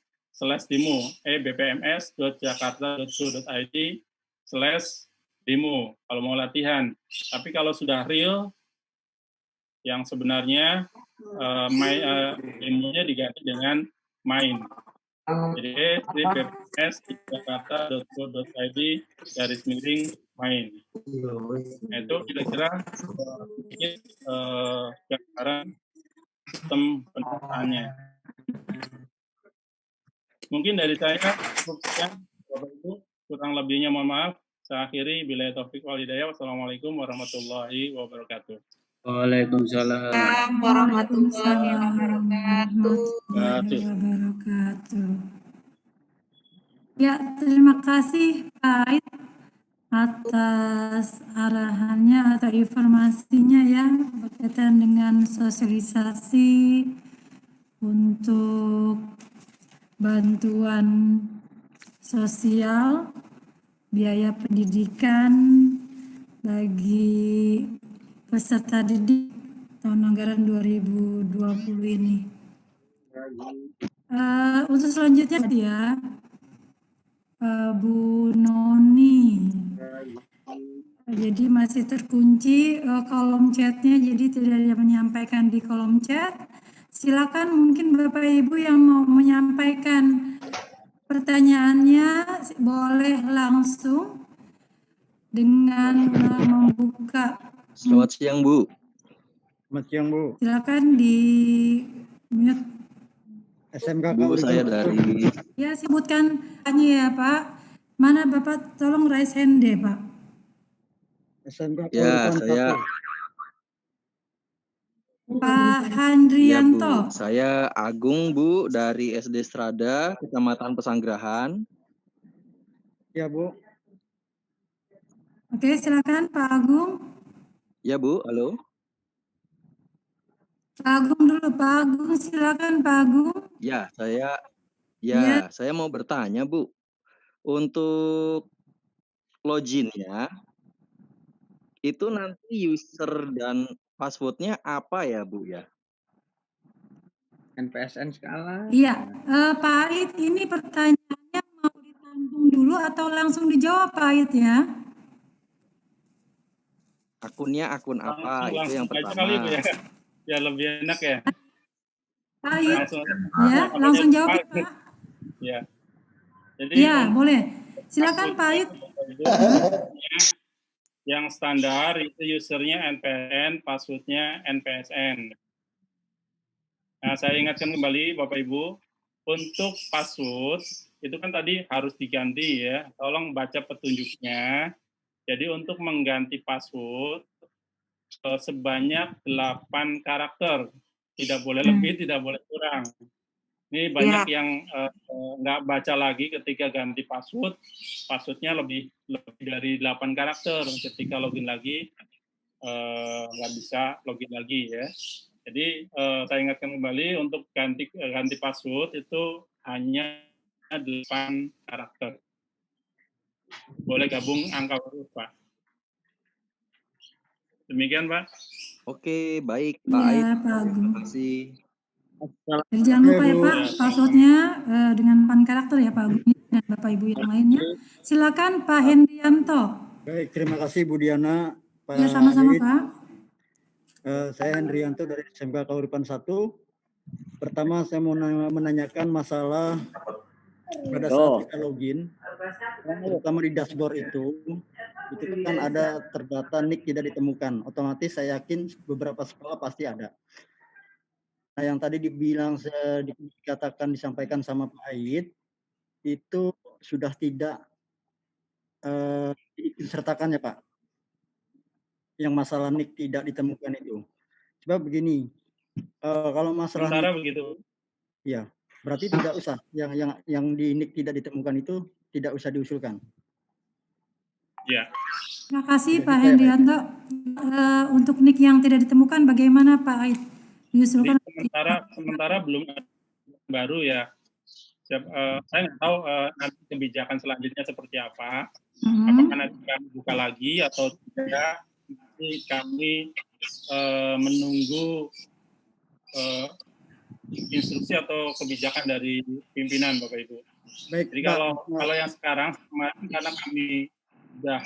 /demo, bpms.jakarta.co.id/demo kalau mau latihan. Tapi kalau sudah real, yang sebenarnya demonya diganti dengan main. Jadi bpms.jakarta.co.id/main. Nah, itu kira-kira gambaran sistem pendataannya. Mungkin dari saya cukup sekian, Bapak Ibu. Kurang lebihnya mohon maaf. Saya akhiri. Billahi taufiq wal hidayah. Wassalamualaikum warahmatullahi wabarakatuh. Waalaikumsalam. warahmatullahi wabarakatuh. Wabarakatuh. Ya, terima kasih Pak Ait atas arahannya atau informasinya ya berkaitan dengan sosialisasi untuk bantuan sosial biaya pendidikan bagi peserta didik tahun anggaran 2020 ini. Untuk selanjutnya ya, Bu Noni. Jadi masih terkunci kolom chatnya, jadi tidak ada menyampaikan di kolom chat. Silakan mungkin Bapak Ibu yang mau menyampaikan pertanyaannya boleh langsung dengan membuka. Selamat siang Bu. Selamat siang Bu. Silakan di mute. SMK Bu, saya dari Ya, sebutkan hanya ya Pak. Mana Bapak tolong raise hand deh Pak. SMK ya saya Pak ya Bu. Handrianto. Saya Agung Bu dari SD Strada, Kecamatan Pesanggerahan. Ya Bu. Oke, silakan Pak Agung. Ya Bu, halo. Pak Agung dulu, Pak Agung. Silakan Pak Agung. Ya, saya Ya. saya mau bertanya Bu. Untuk loginnya itu nanti user dan passwordnya apa ya Bu ya? NPSN skala. Iya, Pak Ait, ini pertanyaannya mau ditampung dulu atau langsung dijawab Pak Ait ya? Akunnya akun apa? Itu yang Langsung aja kali Bu pertama. ya. Ya lebih enak ya. Pak Ait, Langsung, ya, langsung jawab ya Pak. Ya. Jadi Iya, boleh. Silakan Pak Ait. Yang standar itu usernya NPN, passwordnya NPSN. Nah, saya ingatkan kembali Bapak Ibu, untuk password itu kan tadi harus diganti ya. Tolong baca petunjuknya. Jadi untuk mengganti password sebanyak 8 karakter. Tidak boleh lebih, tidak boleh kurang. Ini banyak yang nggak baca lagi ketika ganti password. Passwordnya lebih dari 8 karakter. Ketika login lagi, nggak bisa login lagi ya. Jadi saya ingatkan kembali untuk ganti password itu hanya 8 karakter. Boleh gabung angka huruf, Pak. Demikian, Pak. Oke, baik Pak Iya, Ait. Pak Agung. Terima kasih. Jadi jangan lupa ya Pak, Ya, passwordnya dengan 8 karakter ya Pak Agung dan Bapak Ibu yang lainnya. Silakan Pak Hendrianto. Baik, terima kasih Bu Diana. Pak Ya, sama-sama Ait. Pak. Saya Hendrianto dari SMK Kahuripan 1. Pertama saya mau menanyakan masalah pada saat kita login, terutama di dashboard itu kan ada terdata NIK tidak ditemukan. Otomatis saya yakin beberapa sekolah pasti ada. Nah, yang tadi disampaikan sama Pak Ait, itu sudah tidak disertakan ya Pak, yang masalah NIK tidak ditemukan itu. Sebab begini, kalau masalah sementara NIK, begitu. ya berarti tidak usah, yang di NIK tidak ditemukan itu tidak usah diusulkan. Ya. Terima kasih Pak Hendrianto. Untuk NIK yang tidak ditemukan bagaimana Pak Ait? Diusulkan. Sementara belum ada baru ya. Saya nggak tahu nanti kebijakan selanjutnya seperti apa. Apakah nanti kami buka lagi atau tidak? Nanti kami menunggu instruksi atau kebijakan dari pimpinan Bapak Ibu. Baik, jadi kalau yang sekarang karena kami sudah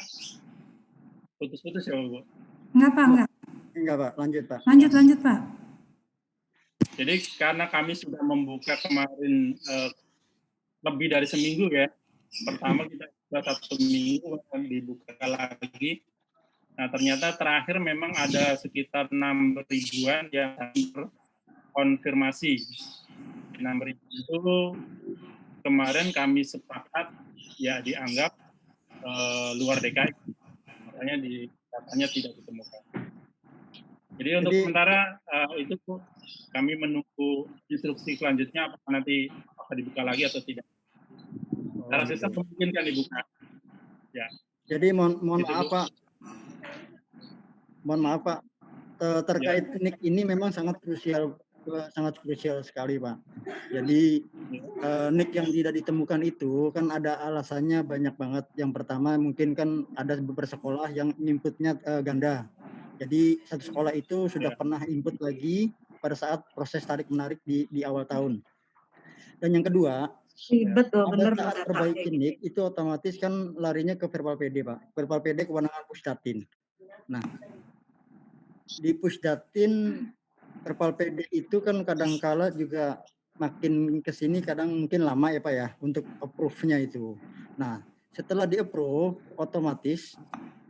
putus-putus ya Bu. Enggak Pak, enggak Pak, lanjut Pak. Lanjut Pak. Jadi karena kami sudah membuka kemarin lebih dari seminggu ya. Pertama kita sudah 1 minggu akan dibuka lagi. Nah ternyata terakhir memang ada sekitar 6.000-an yang terkonfirmasi. 6.000 itu kemarin kami sepakat ya dianggap luar DKI. Makanya datanya tidak ditemukan. Jadi untuk sementara itu kami menunggu instruksi selanjutnya apakah nanti dibuka lagi atau tidak. Secara sistem memungkinkan dibuka. Ya. Jadi mohon maaf Pak, terkait NIK ini memang sangat krusial sekali Pak. Jadi NIK yang tidak ditemukan itu kan ada alasannya banyak banget. Yang pertama mungkin kan ada beberapa sekolah yang inputnya ganda. Jadi satu sekolah itu sudah pernah input lagi pada saat proses tarik menarik di awal tahun. Dan yang kedua, pada saat perbaiki NIK itu otomatis kan larinya ke Verbal PD Pak. Verbal PD kewenangan Pusdatin. Nah, di Pusdatin Verbal PD itu kan kadang-kala juga makin kesini kadang mungkin lama ya Pak ya untuk approve-nya itu. Nah, setelah di-approve otomatis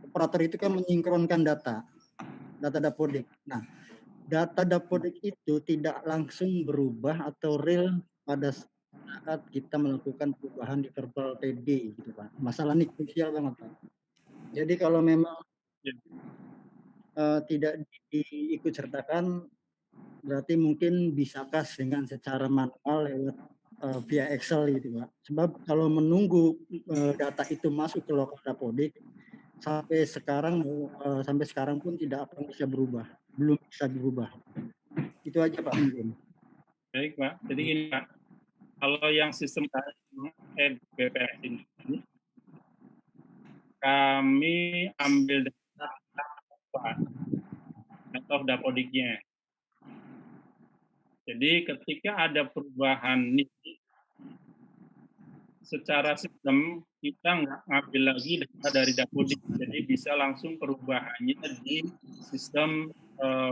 operator itu kan menyinkronkan data Dapodik. Nah, data Dapodik itu tidak langsung berubah atau real pada saat kita melakukan perubahan di Verbal PD gitu Pak. Masalah NIK krusial banget Pak. Jadi kalau memang tidak diikut sertakan, berarti mungkin bisa kas dengan secara manual lewat via Excel gitu Pak. Sebab kalau menunggu data itu masuk ke lokal Dapodik sampai sekarang pun tidak akan bisa berubah, belum bisa berubah. Itu aja Pak mungkin. Baik Pak, jadi ini Pak, kalau yang sistem BPS ini kami ambil data of Dapodiknya. Jadi ketika ada perubahan NIK secara sistem kita nggak ngambil lagi data dari Dapodik, jadi bisa langsung perubahannya di sistem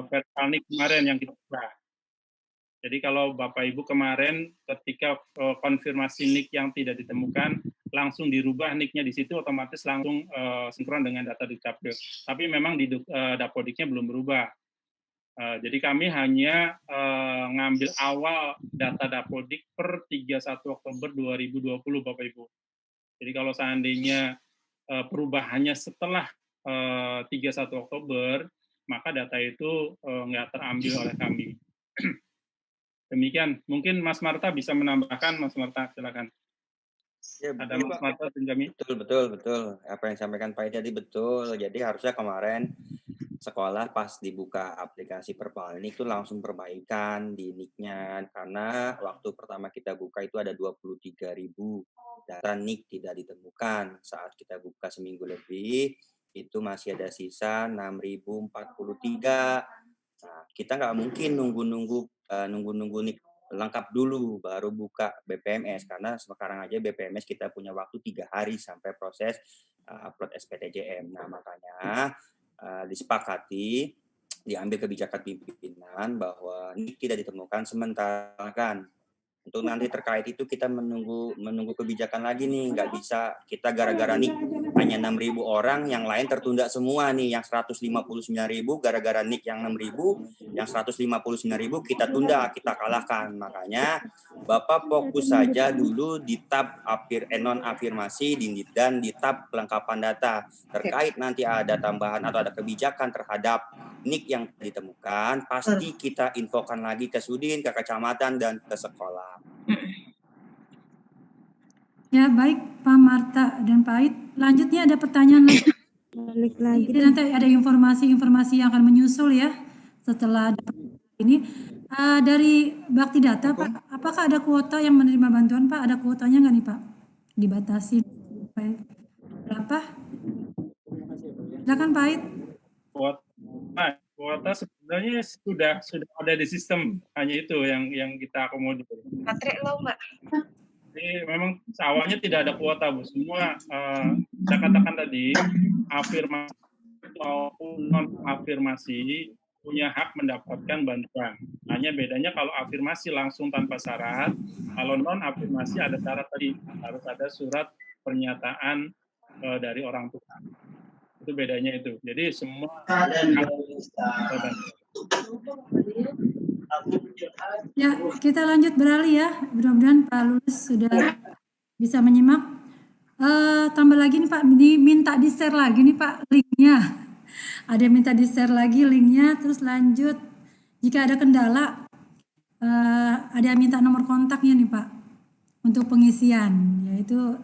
Verbal NIK kemarin yang kita buka. Jadi kalau Bapak Ibu kemarin ketika konfirmasi NIK yang tidak ditemukan, langsung dirubah NIK-nya di situ, otomatis langsung sinkron dengan data di Dukcapil. Tapi memang di Dapodiknya belum berubah. Jadi kami hanya ngambil awal data Dapodik per 31 Oktober 2020 Bapak Ibu. Jadi kalau seandainya perubahannya setelah 31 Oktober, maka data itu nggak terambil oleh kami. Demikian, mungkin Mas Marta bisa menambahkan, Mas Marta, silakan. Ya, ada Mas Marta dan kami. Betul. Apa yang disampaikan Pak tadi betul. Jadi harusnya kemarin sekolah pas dibuka aplikasi Perpal ini itu langsung perbaikan di NIK-nya, karena waktu pertama kita buka itu ada 23.000 data NIK tidak ditemukan. Saat kita buka seminggu lebih, itu masih ada sisa 6.043. Nah, kita nggak mungkin nunggu NIK lengkap dulu baru buka BPMS, karena sekarang aja BPMS kita punya waktu 3 hari sampai proses upload SPTJM. Nah, makanya disepakati diambil kebijakan pimpinan bahwa NIK tidak ditemukan sementara kan. Untuk nanti terkait itu kita menunggu kebijakan lagi nih, nggak bisa kita gara-gara NIK hanya 6.000 orang, yang lain tertunda semua nih, yang 159.000 gara-gara NIK yang 6.000, yang 159.000 kita tunda, kita kalahkan. Makanya Bapak fokus saja dulu di tab non afirmasi dan di tab kelengkapan data. Terkait nanti ada tambahan atau ada kebijakan terhadap NIK yang ditemukan, pasti kita infokan lagi ke Sudin, ke kecamatan, dan ke sekolah. Ya, baik Pak Marta dan Pak Ait. Lanjutnya ada pertanyaan lagi. Balik lagi. Jadi nanti ada informasi-informasi yang akan menyusul ya setelah ini. Dari Bakti Data Pak, apakah ada kuota yang menerima bantuan Pak? Ada kuotanya nggak nih Pak? Dibatasi berapa? Silakan Pak Ait. Kuota sebenarnya sudah ada di sistem, hanya itu yang kita akomodir. Baterai low, Mbak. Jadi memang awalnya tidak ada kuota, Bu. Semua saya katakan tadi, afirmasi maupun non afirmasi punya hak mendapatkan bantuan. Hanya bedanya kalau afirmasi langsung tanpa syarat, kalau non afirmasi ada syarat tadi, harus ada surat pernyataan dari orang tua. Itu bedanya itu. Jadi semua Ya, kita lanjut beralih ya. Mudah-mudahan Pak Lulus sudah bisa menyimak. Tambah lagi nih Pak, diminta di-share lagi nih Pak linknya. Ada yang minta di-share lagi linknya, terus lanjut. Jika ada kendala, ada yang minta nomor kontaknya nih Pak untuk pengisian, yaitu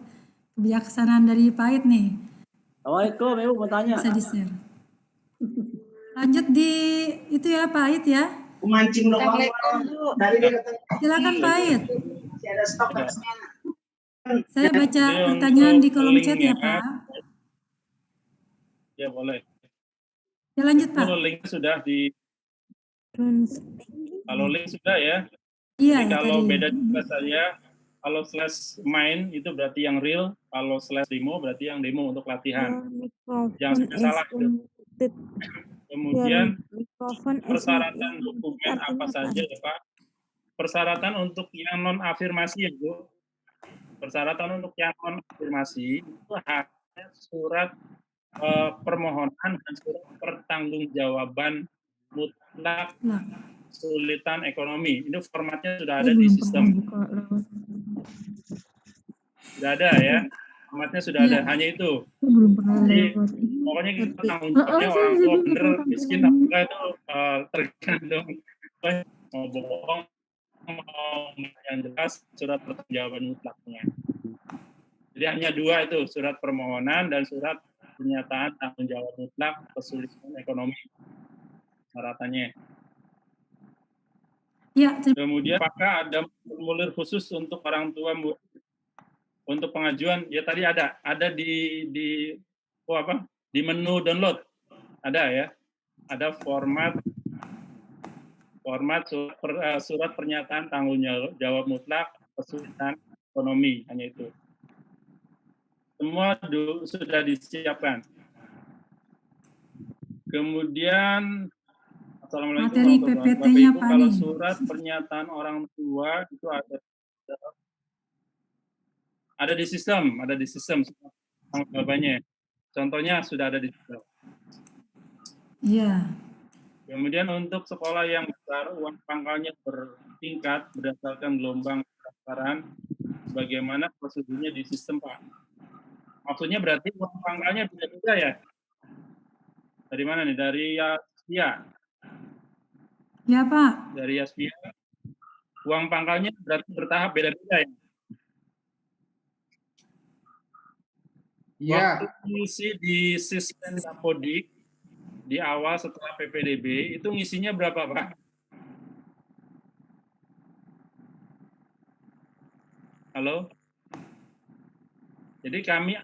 kebijaksanaan dari Pak Ait nih. Assalamualaikum, Ibu mau tanya. Bisa di-share. Lanjut di itu ya Pak Ait ya. Mancing doang. Silakan Pak Ait. Ada stok Saya baca pertanyaan di kolom chat ya Pak. Ya boleh. Ya lanjut Pak. Kalau link sudah kalau link sudah ya. Iya. Jadi kalau tadi. beda juga saya, kalau slash main itu berarti yang real, kalau slash demo berarti yang demo untuk latihan. Jangan sampai salah itu. Kemudian persyaratan dokumen apa saja ya Pak? Persyaratan untuk yang non afirmasi ya Bu. Persyaratan untuk yang non afirmasi itu hanya surat permohonan dan surat pertanggungjawaban mutlak kesulitan ekonomi. Ini formatnya sudah ada di sistem. Sudah ada ya. Formatnya sudah ada, hanya itu. Jadi, pokoknya kita tanggung jawabnya orang tua bener, miskin apa itu tergantung mau bohong, mau yang jelas surat pertanggungjawaban mutlaknya. Jadi hanya dua itu, surat permohonan dan surat pernyataan tanggung jawab mutlak kesulitan ekonomi. Syaratannya. Ya, kemudian apakah ada formulir khusus untuk orang tua Bu? Untuk pengajuan ya tadi ada di menu download ada ya, ada format surat pernyataan tanggung jawab mutlak kesulitan ekonomi, hanya itu. Semua sudah disiapkan. Kemudian Assalamualaikum materi PPT-nya Pak kalau nih. surat pernyataan orang tua itu ada di sistem jawabannya. Contohnya sudah ada di sistem. Iya. Kemudian untuk sekolah yang besar, uang pangkalnya bertingkat berdasarkan gelombang pendaftaran. Bagaimana prosedurnya di sistem, Pak? Maksudnya berarti uang pangkalnya beda-beda ya? Dari mana nih? Dari Yaspia? Ya, Pak. Dari Yaspia. Uang pangkalnya berarti bertahap beda-beda ya? Iya. Waktu isi di sistem Dapodik di awal setelah PPDB itu ngisinya berapa, Pak? Halo? Jadi kami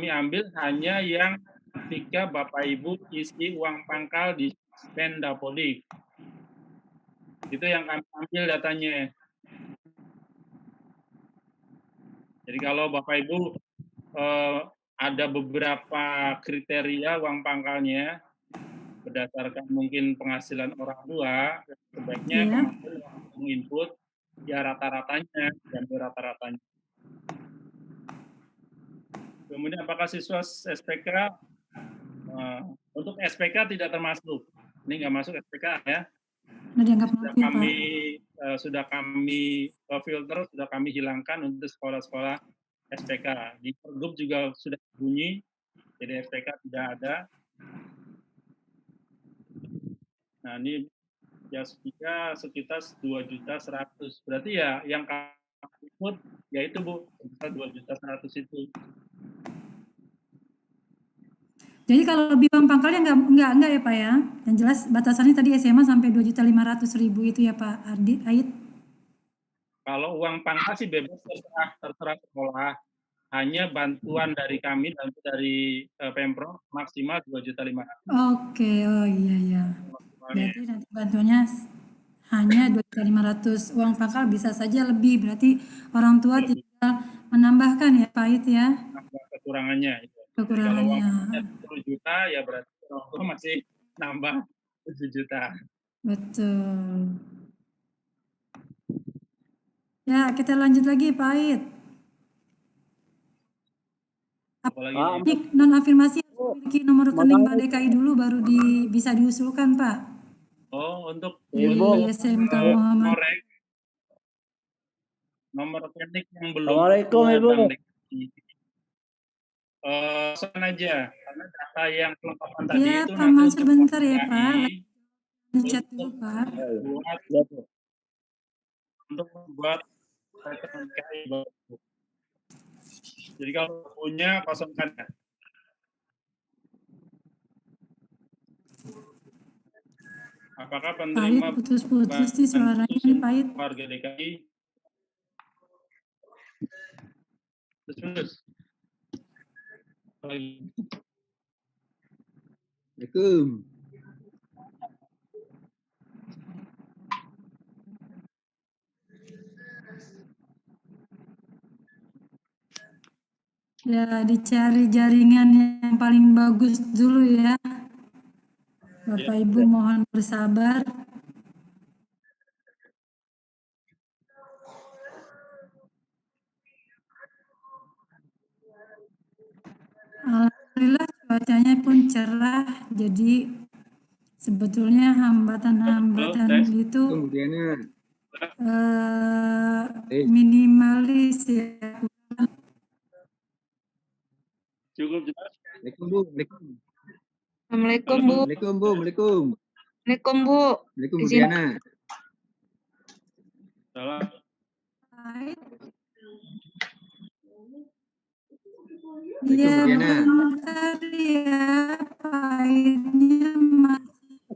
ambil hanya yang ketika Bapak Ibu isi uang pangkal di Pendapodik. Itu yang kami ambil datanya. Jadi kalau Bapak Ibu ada beberapa kriteria uang pangkalnya berdasarkan mungkin penghasilan orang tua, sebaiknya kemarin menginput ya rata-ratanya dan rata-ratanya. Kemudian apakah siswa SPK untuk SPK tidak termasuk, ini nggak masuk SPK ya. Sudah kami filter, sudah kami hilangkan untuk sekolah-sekolah SPK. Di Pergub juga sudah bunyi, jadi SPK tidak ada. Nah ini ya sekitar 2.100.000. Berarti ya yang kami ikut yaitu Bu, sekitar 2.100.000 itu. Jadi kalau lebih uang pangkalnya enggak ya Pak ya? Yang jelas batasannya tadi SMA sampai 2.500.000 itu ya Pak Ait? Kalau uang pangkal sih bebas terserah sekolah. Hanya bantuan dari kami, dari Pemprov maksimal 2.500.000. Oke, oh iya. Berarti nanti bantuannya hanya 2.500.000. Uang pangkal bisa saja lebih, berarti orang tua tinggal menambahkan ya Pak Ait ya? Nambah kekurangannya. Kekurangannya. Kalau uang 10 juta ya berarti orang tua masih nambah 7 juta. Betul. Ya, kita lanjut lagi Pak Ait. Apalagi non-afirmasi memiliki nomor rekening Bank DKI dulu baru bisa diusulkan Pak. Oh, untuk SMK Muhammad. Nomor rekening yang belum. Assalamualaikum Ibu. Aja, karena data yang kelengkapan tadi Ya, itu Pak Mansur bentar ya Pak. Dicat dulu Pak. Untuk membuat rekening DKI baru. Jadi kalau punya kosongkan ya. Apakah penerima putus-putus nih suaranya nih Pahit. Warga DKI? Terus. Assalamualaikum. Ya, dicari jaringan yang paling bagus dulu ya. Bapak Ibu mohon bersabar. Alhamdulillah cuacanya pun cerah, jadi sebetulnya hambatan-hambatan itu minimalis ya. Cukup jelas. Assalamualaikum Bu. Waalaikumsalam Bu. Diana. Salam. Ya, bentar ya, Pahitnya masih.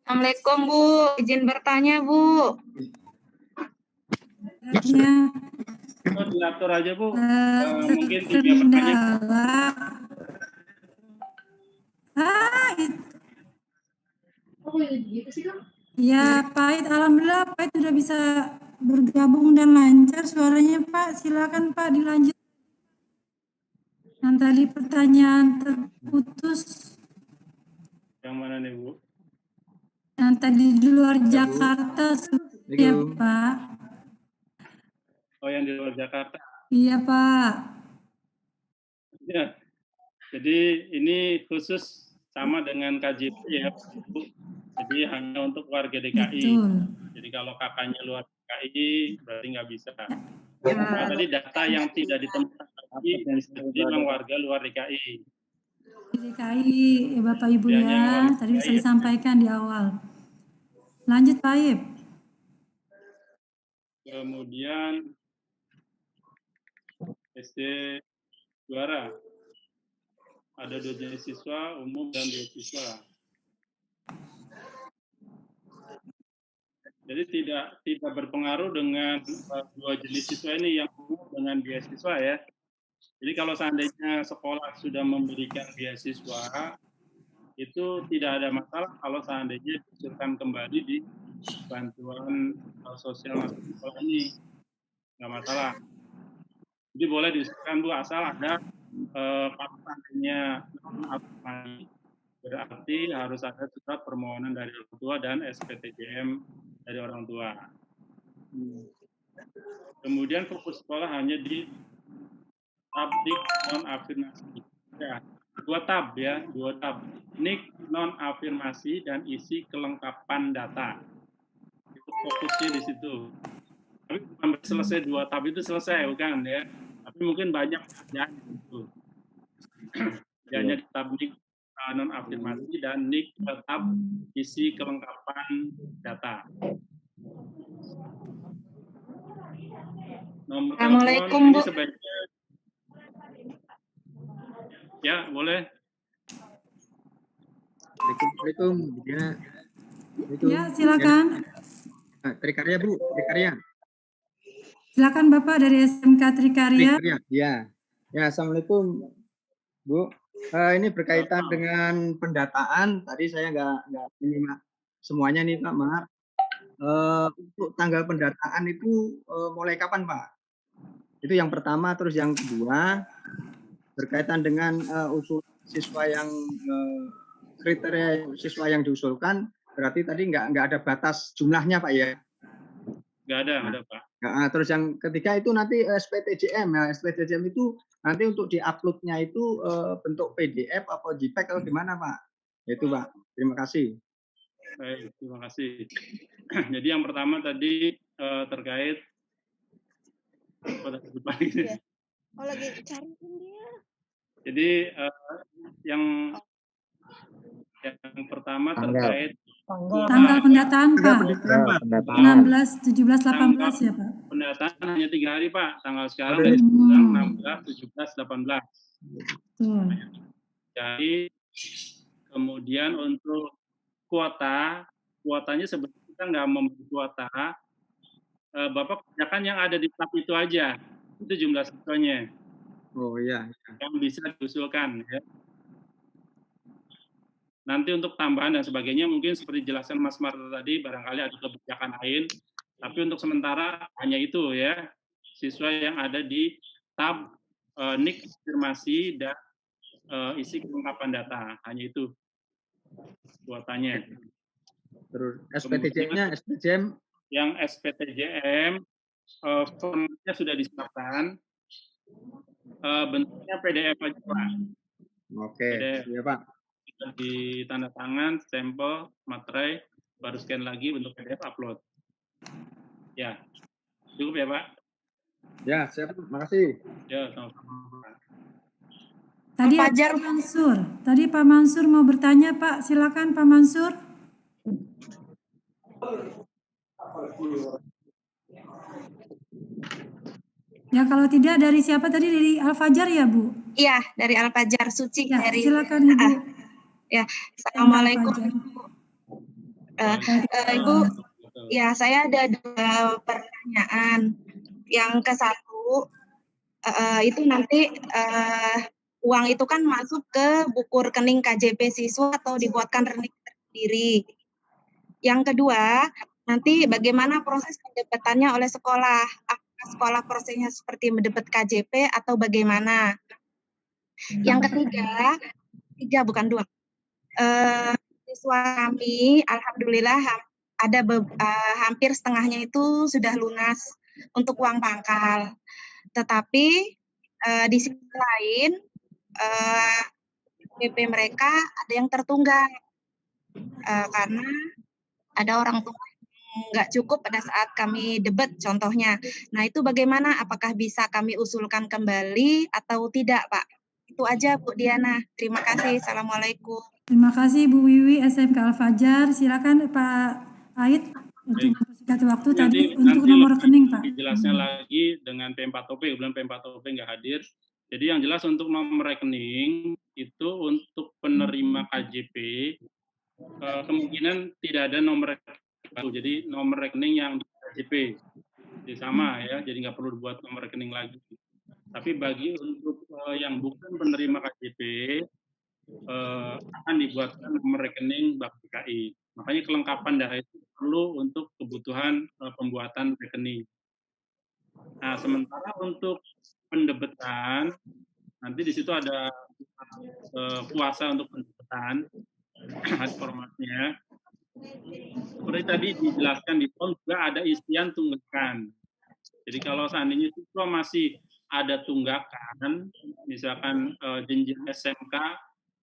Assalamualaikum Bu. Izin bertanya Bu. Ya. Diatur aja Bu. Mungkin 3 pertanyaan. Ya, Pahit. Alhamdulillah Pahit sudah bisa bergabung dan lancar suaranya Pak. Silakan Pak dilanjut. Yang tadi pertanyaan terputus. Yang mana nih Bu? Yang tadi di luar Jakarta ya Pak. Oh yang di luar Jakarta. Iya Pak. Ya. Jadi ini khusus sama dengan KJP ya Bu. Jadi hanya untuk warga DKI. Betul. Jadi kalau kakaknya luar DKI berarti nggak bisa. Nah, tadi data yang tidak ditemukan lagi memang warga luar DKI. DKI ya Bapak Ibu ya. Tadi bisa disampaikan di awal. Lanjut Pak Ip. Kemudian SD juara. Ada 2 jenis siswa, umum dan beasiswa. Jadi tidak berpengaruh dengan 2 jenis siswa ini yang umum dengan beasiswa ya. Jadi kalau seandainya sekolah sudah memberikan beasiswa, itu tidak ada masalah kalau seandainya diusulkan kembali di bantuan sosial masuk sekolah ini, nggak masalah. Jadi boleh diusulkan Bu, asal ada kalau seandainya berarti harus ada surat permohonan dari orang tua dan SPTJM dari orang tua. Kemudian fokus sekolah hanya di tabdik non-afirmasi. Ya, 2 tab ya, 2 tab. Nik non-afirmasi dan isi kelengkapan data. Itu fokusnya di situ. Tapi sampai selesai 2 tab itu selesai, bukan ya? Tapi mungkin banyak kerjaan itu. Hanya tab nik non-afirmasi dan nik tab isi kelengkapan data. Nomor Assalamualaikum, telepon Bu. ini sebaiknya ya, boleh. Assalamualaikum, Bu Diana. Ya, silakan. Trikarya, Bu, Trikarya. Silakan Bapak dari SMK Trikarya. Ya. Ya, Assalamualaikum, Bu. Ini berkaitan dengan pendataan. Tadi saya nggak menyimak semuanya nih, Pak. Maaf. Untuk tanggal pendataan itu mulai kapan, Pak? Itu yang pertama. Terus yang kedua berkaitan dengan usul siswa yang kriteria siswa yang diusulkan, berarti tadi nggak ada batas jumlahnya, Pak ya? Nggak ada Pak. Nah, terus yang ketiga itu nanti SPTJM. Nah, SPTJM itu nanti untuk diuploadnya itu bentuk PDF atau JPEG atau gimana, Pak? Itu, Pak. Terima kasih. Baik, terima kasih. Jadi yang pertama tadi terkait pada Iya. Oh, lagi cariin dia. Jadi yang pertama terkait Tanggal pendataan Pak. 16, 17, 18 ya Pak. Pendataan hanya 3 hari Pak. Tanggal sekarang dari 16, 17, 18. Betul. Jadi kemudian untuk kuotanya sebenarnya kita nggak memberi kuota. Bapak kerjakan yang ada di tab itu aja. Itu jumlah siswanya. Oh iya. Yang bisa diusulkan ya. Nanti untuk tambahan dan sebagainya mungkin seperti jelaskan Mas Marta tadi, barangkali ada kebijakan lain. Tapi untuk sementara hanya itu ya, siswa yang ada di tab nik afirmasi dan isi kelengkapan data, hanya itu kuotanya. Terus SPTJM-nya, SPTJM? Yang SPTJM formatnya sudah disiapkan, bentuknya PDF aja Pak. Oke, iya Pak. Di tanda tangan, stempel, materai, baru scan lagi untuk PDF upload. Ya, cukup ya Pak? Ya, siap. Makasih. Ya, sama-sama. Tadi Pak Mansur. Tadi Pak Mansur mau bertanya Pak, silakan Pak Mansur. Ya kalau tidak dari siapa tadi, dari Al-Fajar ya Bu? Iya, dari Al-Fajar Suci. Ya, dari silakan Ibu. Ya, Assalamualaikum. Ibu, ya saya ada 2 pertanyaan. Yang ke satu, itu nanti uang itu kan masuk ke buku rekening KJP siswa atau dibuatkan rekening tersendiri. Yang kedua, nanti bagaimana proses pendapatannya oleh sekolah? Apakah sekolah prosesnya seperti mendapat KJP atau bagaimana? Yang ketiga bukan 2. Siswa kami, alhamdulillah ada hampir setengahnya itu sudah lunas untuk uang pangkal. Tetapi di sisi lain KJP mereka ada yang tertunggak karena ada orang tua nggak cukup pada saat kami debat contohnya. Nah itu bagaimana? Apakah bisa kami usulkan kembali atau tidak Pak? Itu aja Bu Diana. Terima kasih. Assalamualaikum. Terima kasih Bu Wiwi SMK Al-Fajar. Silakan Pak Ait untuk mempersingkat waktu tadi untuk nomor rekening Pak. Jelasnya lagi dengan P4OP, kemudian P4OP nggak hadir. Jadi yang jelas untuk nomor rekening itu untuk penerima KJP kemungkinan tidak ada nomor rekening baru. Jadi nomor rekening yang di KJP jadi sama ya, jadi nggak perlu dibuat nomor rekening lagi. Tapi bagi untuk yang bukan penerima KJP akan dibuatkan nomor rekening Bank DKI. Makanya kelengkapan data itu perlu untuk kebutuhan pembuatan rekening. Nah, sementara untuk pendebetan, nanti di situ ada kuasa untuk pendebetan, formatnya. Seperti tadi dijelaskan di form juga ada isian tunggakan. Jadi kalau seandainya siswa masih ada tunggakan, misalkan jenjang SMK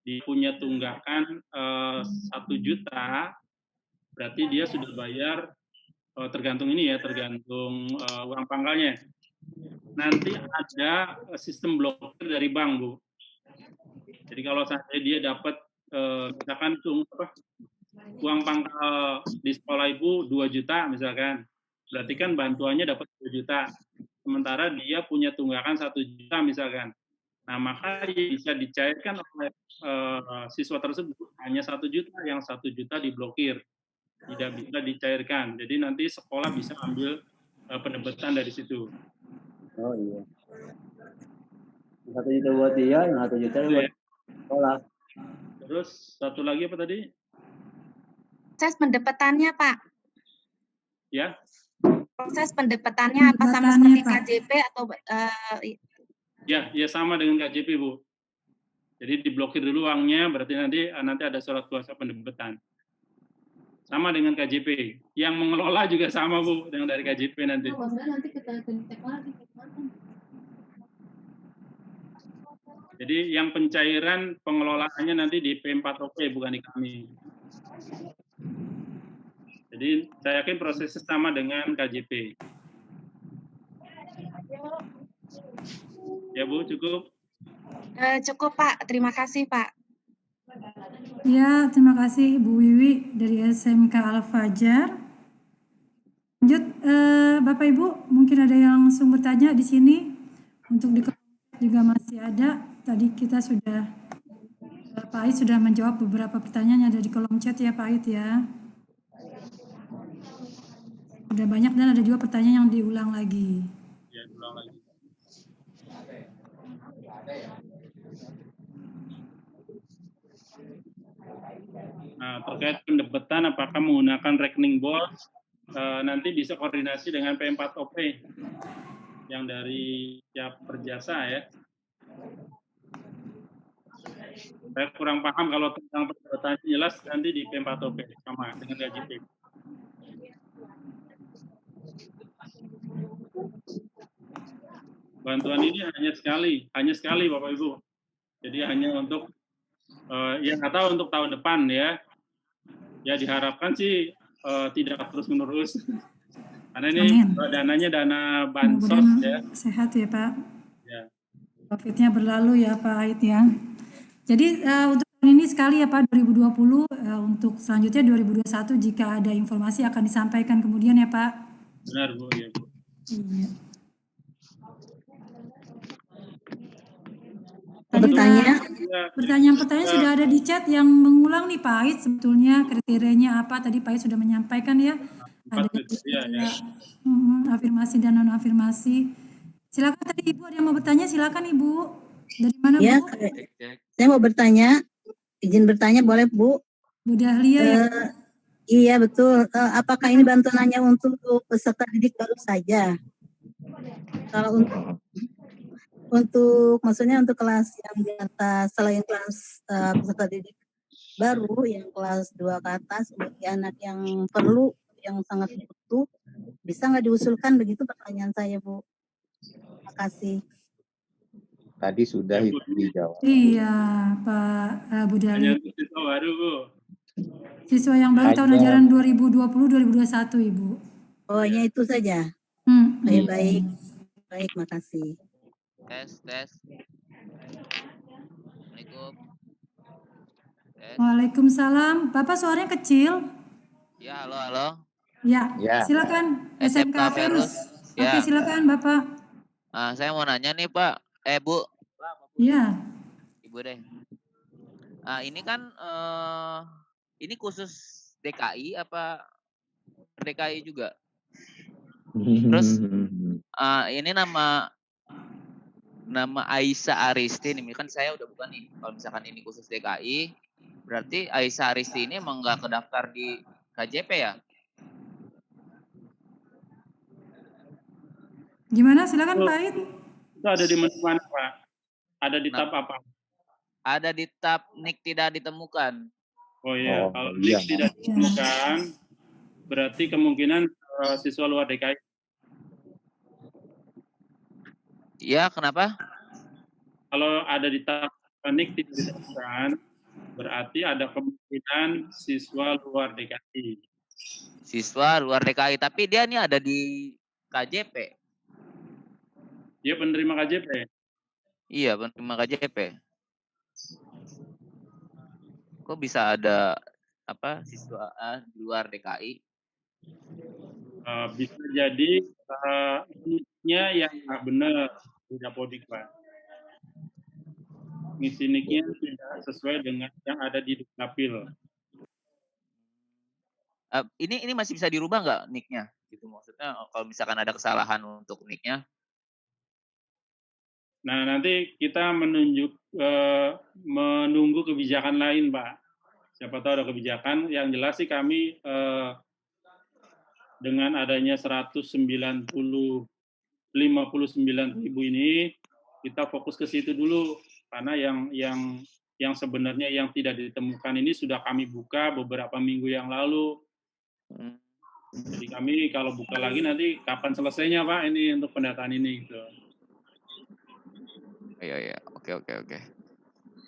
dia punya tunggakan 1 juta, berarti dia sudah bayar tergantung ini ya, tergantung uang pangkalnya. Nanti ada sistem blokir dari bank, Bu. Jadi kalau seandainya dia dapat misalkan uang pangkal di sekolah Ibu 2 juta misalkan, berarti kan bantuannya dapat 2 juta. Sementara dia punya tunggakan 1 juta misalkan. Nah, maka bisa dicairkan oleh siswa tersebut hanya 1 juta, yang 1 juta diblokir. Tidak bisa dicairkan. Jadi nanti sekolah bisa ambil pendebetan dari situ. Oh iya. 1 juta buat dia, yang 1 juta buat sekolah. Terus satu lagi apa tadi? Proses pendebetannya, Pak. Ya. Proses pendebetannya apa sama seperti KJP atau Ya sama dengan KJP, Bu. Jadi diblokir dulu uangnya, berarti nanti ada surat kuasa pendebetan. Sama dengan KJP. Yang mengelola juga sama, Bu, dengan dari KJP nanti. Jadi yang pencairan pengelolaannya nanti di P4OP, bukan di kami. Jadi saya yakin prosesnya sama dengan KJP. Ya, Bu, cukup? Cukup, Pak. Terima kasih, Pak. Ya, terima kasih Bu Wiwi dari SMK Al-Fajar. Lanjut, Bapak Ibu, mungkin ada yang langsung bertanya di sini. Untuk di juga masih ada. Tadi kita sudah, Pak Ait sudah menjawab beberapa pertanyaan yang ada di kolom chat ya Pak Ait ya. Udah banyak dan ada juga pertanyaan yang diulang lagi. Ya, ulang lagi. Nah, terkait pendebetan apakah menggunakan rekening BOS, nanti bisa koordinasi dengan P4OP yang dari Siap Berjasa ya. Saya kurang paham kalau tentang pendebetan jelas nanti di P4OP sama dengan KJP. Bantuan ini hanya sekali Bapak Ibu. Jadi hanya untuk ya nggak tahu untuk tahun depan ya. Ya diharapkan sih tidak terus menerus. Karena ini dananya dana bansos ya. Sehat ya Pak. Ya. COVID-nya berlalu ya Pak Ait ya. Jadi untuk tahun ini sekali ya Pak 2020, untuk selanjutnya 2021 jika ada informasi akan disampaikan kemudian ya Pak. Benar Bu, ya Bu. Iya. Tadi pertanyaan-pertanyaan sudah ada di chat yang mengulang nih Pak Ait, sebetulnya kriterianya apa tadi Pak Ait sudah menyampaikan ya. Ada afirmasi dan non afirmasi. Silakan tadi Ibu ada yang mau bertanya, silakan Ibu. Dari mana ya, Bu? Saya mau bertanya, izin bertanya boleh Bu? Bu Dahlia ya. Iya betul. Apakah ini bantuan hanya untuk peserta didik baru saja? Kalau untuk maksudnya untuk kelas yang di atas, selain kelas peserta didik baru yang kelas 2 ke atas, bagi anak yang perlu, yang sangat butuh, bisa nggak diusulkan begitu pertanyaan saya Bu? Terima kasih. Tadi sudah itu dijawab. Iya Pak Bu Dahlia. Hanya siswa baru Bu. Siswa yang baru tahun ajaran 2020-2021 Ibu. Oh hanya itu saja? Baik. Baik, makasih. Tes. Assalamualaikum. Waalaikumsalam. Bapak suaranya kecil. Ya, halo. Ya. Silakan SMK Ferus. Ya. Oke, silakan Bapak. Saya mau nanya nih Pak. Bu, Iya. Ibu deh. Ini kan ini khusus DKI apa DKI juga? Terus ini nama Aisyah Aristi ini kan saya udah bukan nih. Kalau misalkan ini khusus DKI, berarti Aisyah Aristi ini emang nggak kedaftar di KJP ya? Gimana? Silakan Pak Ait. Itu ada di mana Pak? Ada di tab apa? Ada di tab NIK tidak ditemukan. Oh iya, kalau NIK tidak ditemukan, berarti kemungkinan siswa luar DKI. Iya, kenapa? Kalau ada di tab NIK tidak ditemukan, berarti ada kemungkinan siswa luar DKI. Siswa luar DKI, tapi dia nih ada di KJP. Dia penerima KJP. Iya, penerima KJP. Kok bisa ada siswa di luar DKI? Bisa jadi nicknya yang nggak benar, tidak podik Pak. Ngisi nicknya tidak sesuai dengan yang ada di Dukcapil. Ini masih bisa dirubah nggak nicknya? Gitu maksudnya kalau misalkan ada kesalahan untuk nicknya? Nah, nanti kita menunggu kebijakan lain, Pak. Siapa tahu ada kebijakan. Yang jelas sih kami dengan adanya 59.000 ini, kita fokus ke situ dulu. Karena yang sebenarnya yang tidak ditemukan ini sudah kami buka beberapa minggu yang lalu. Jadi kami kalau buka lagi nanti kapan selesainya, Pak, ini untuk pendataan ini gitu. Iya, oke.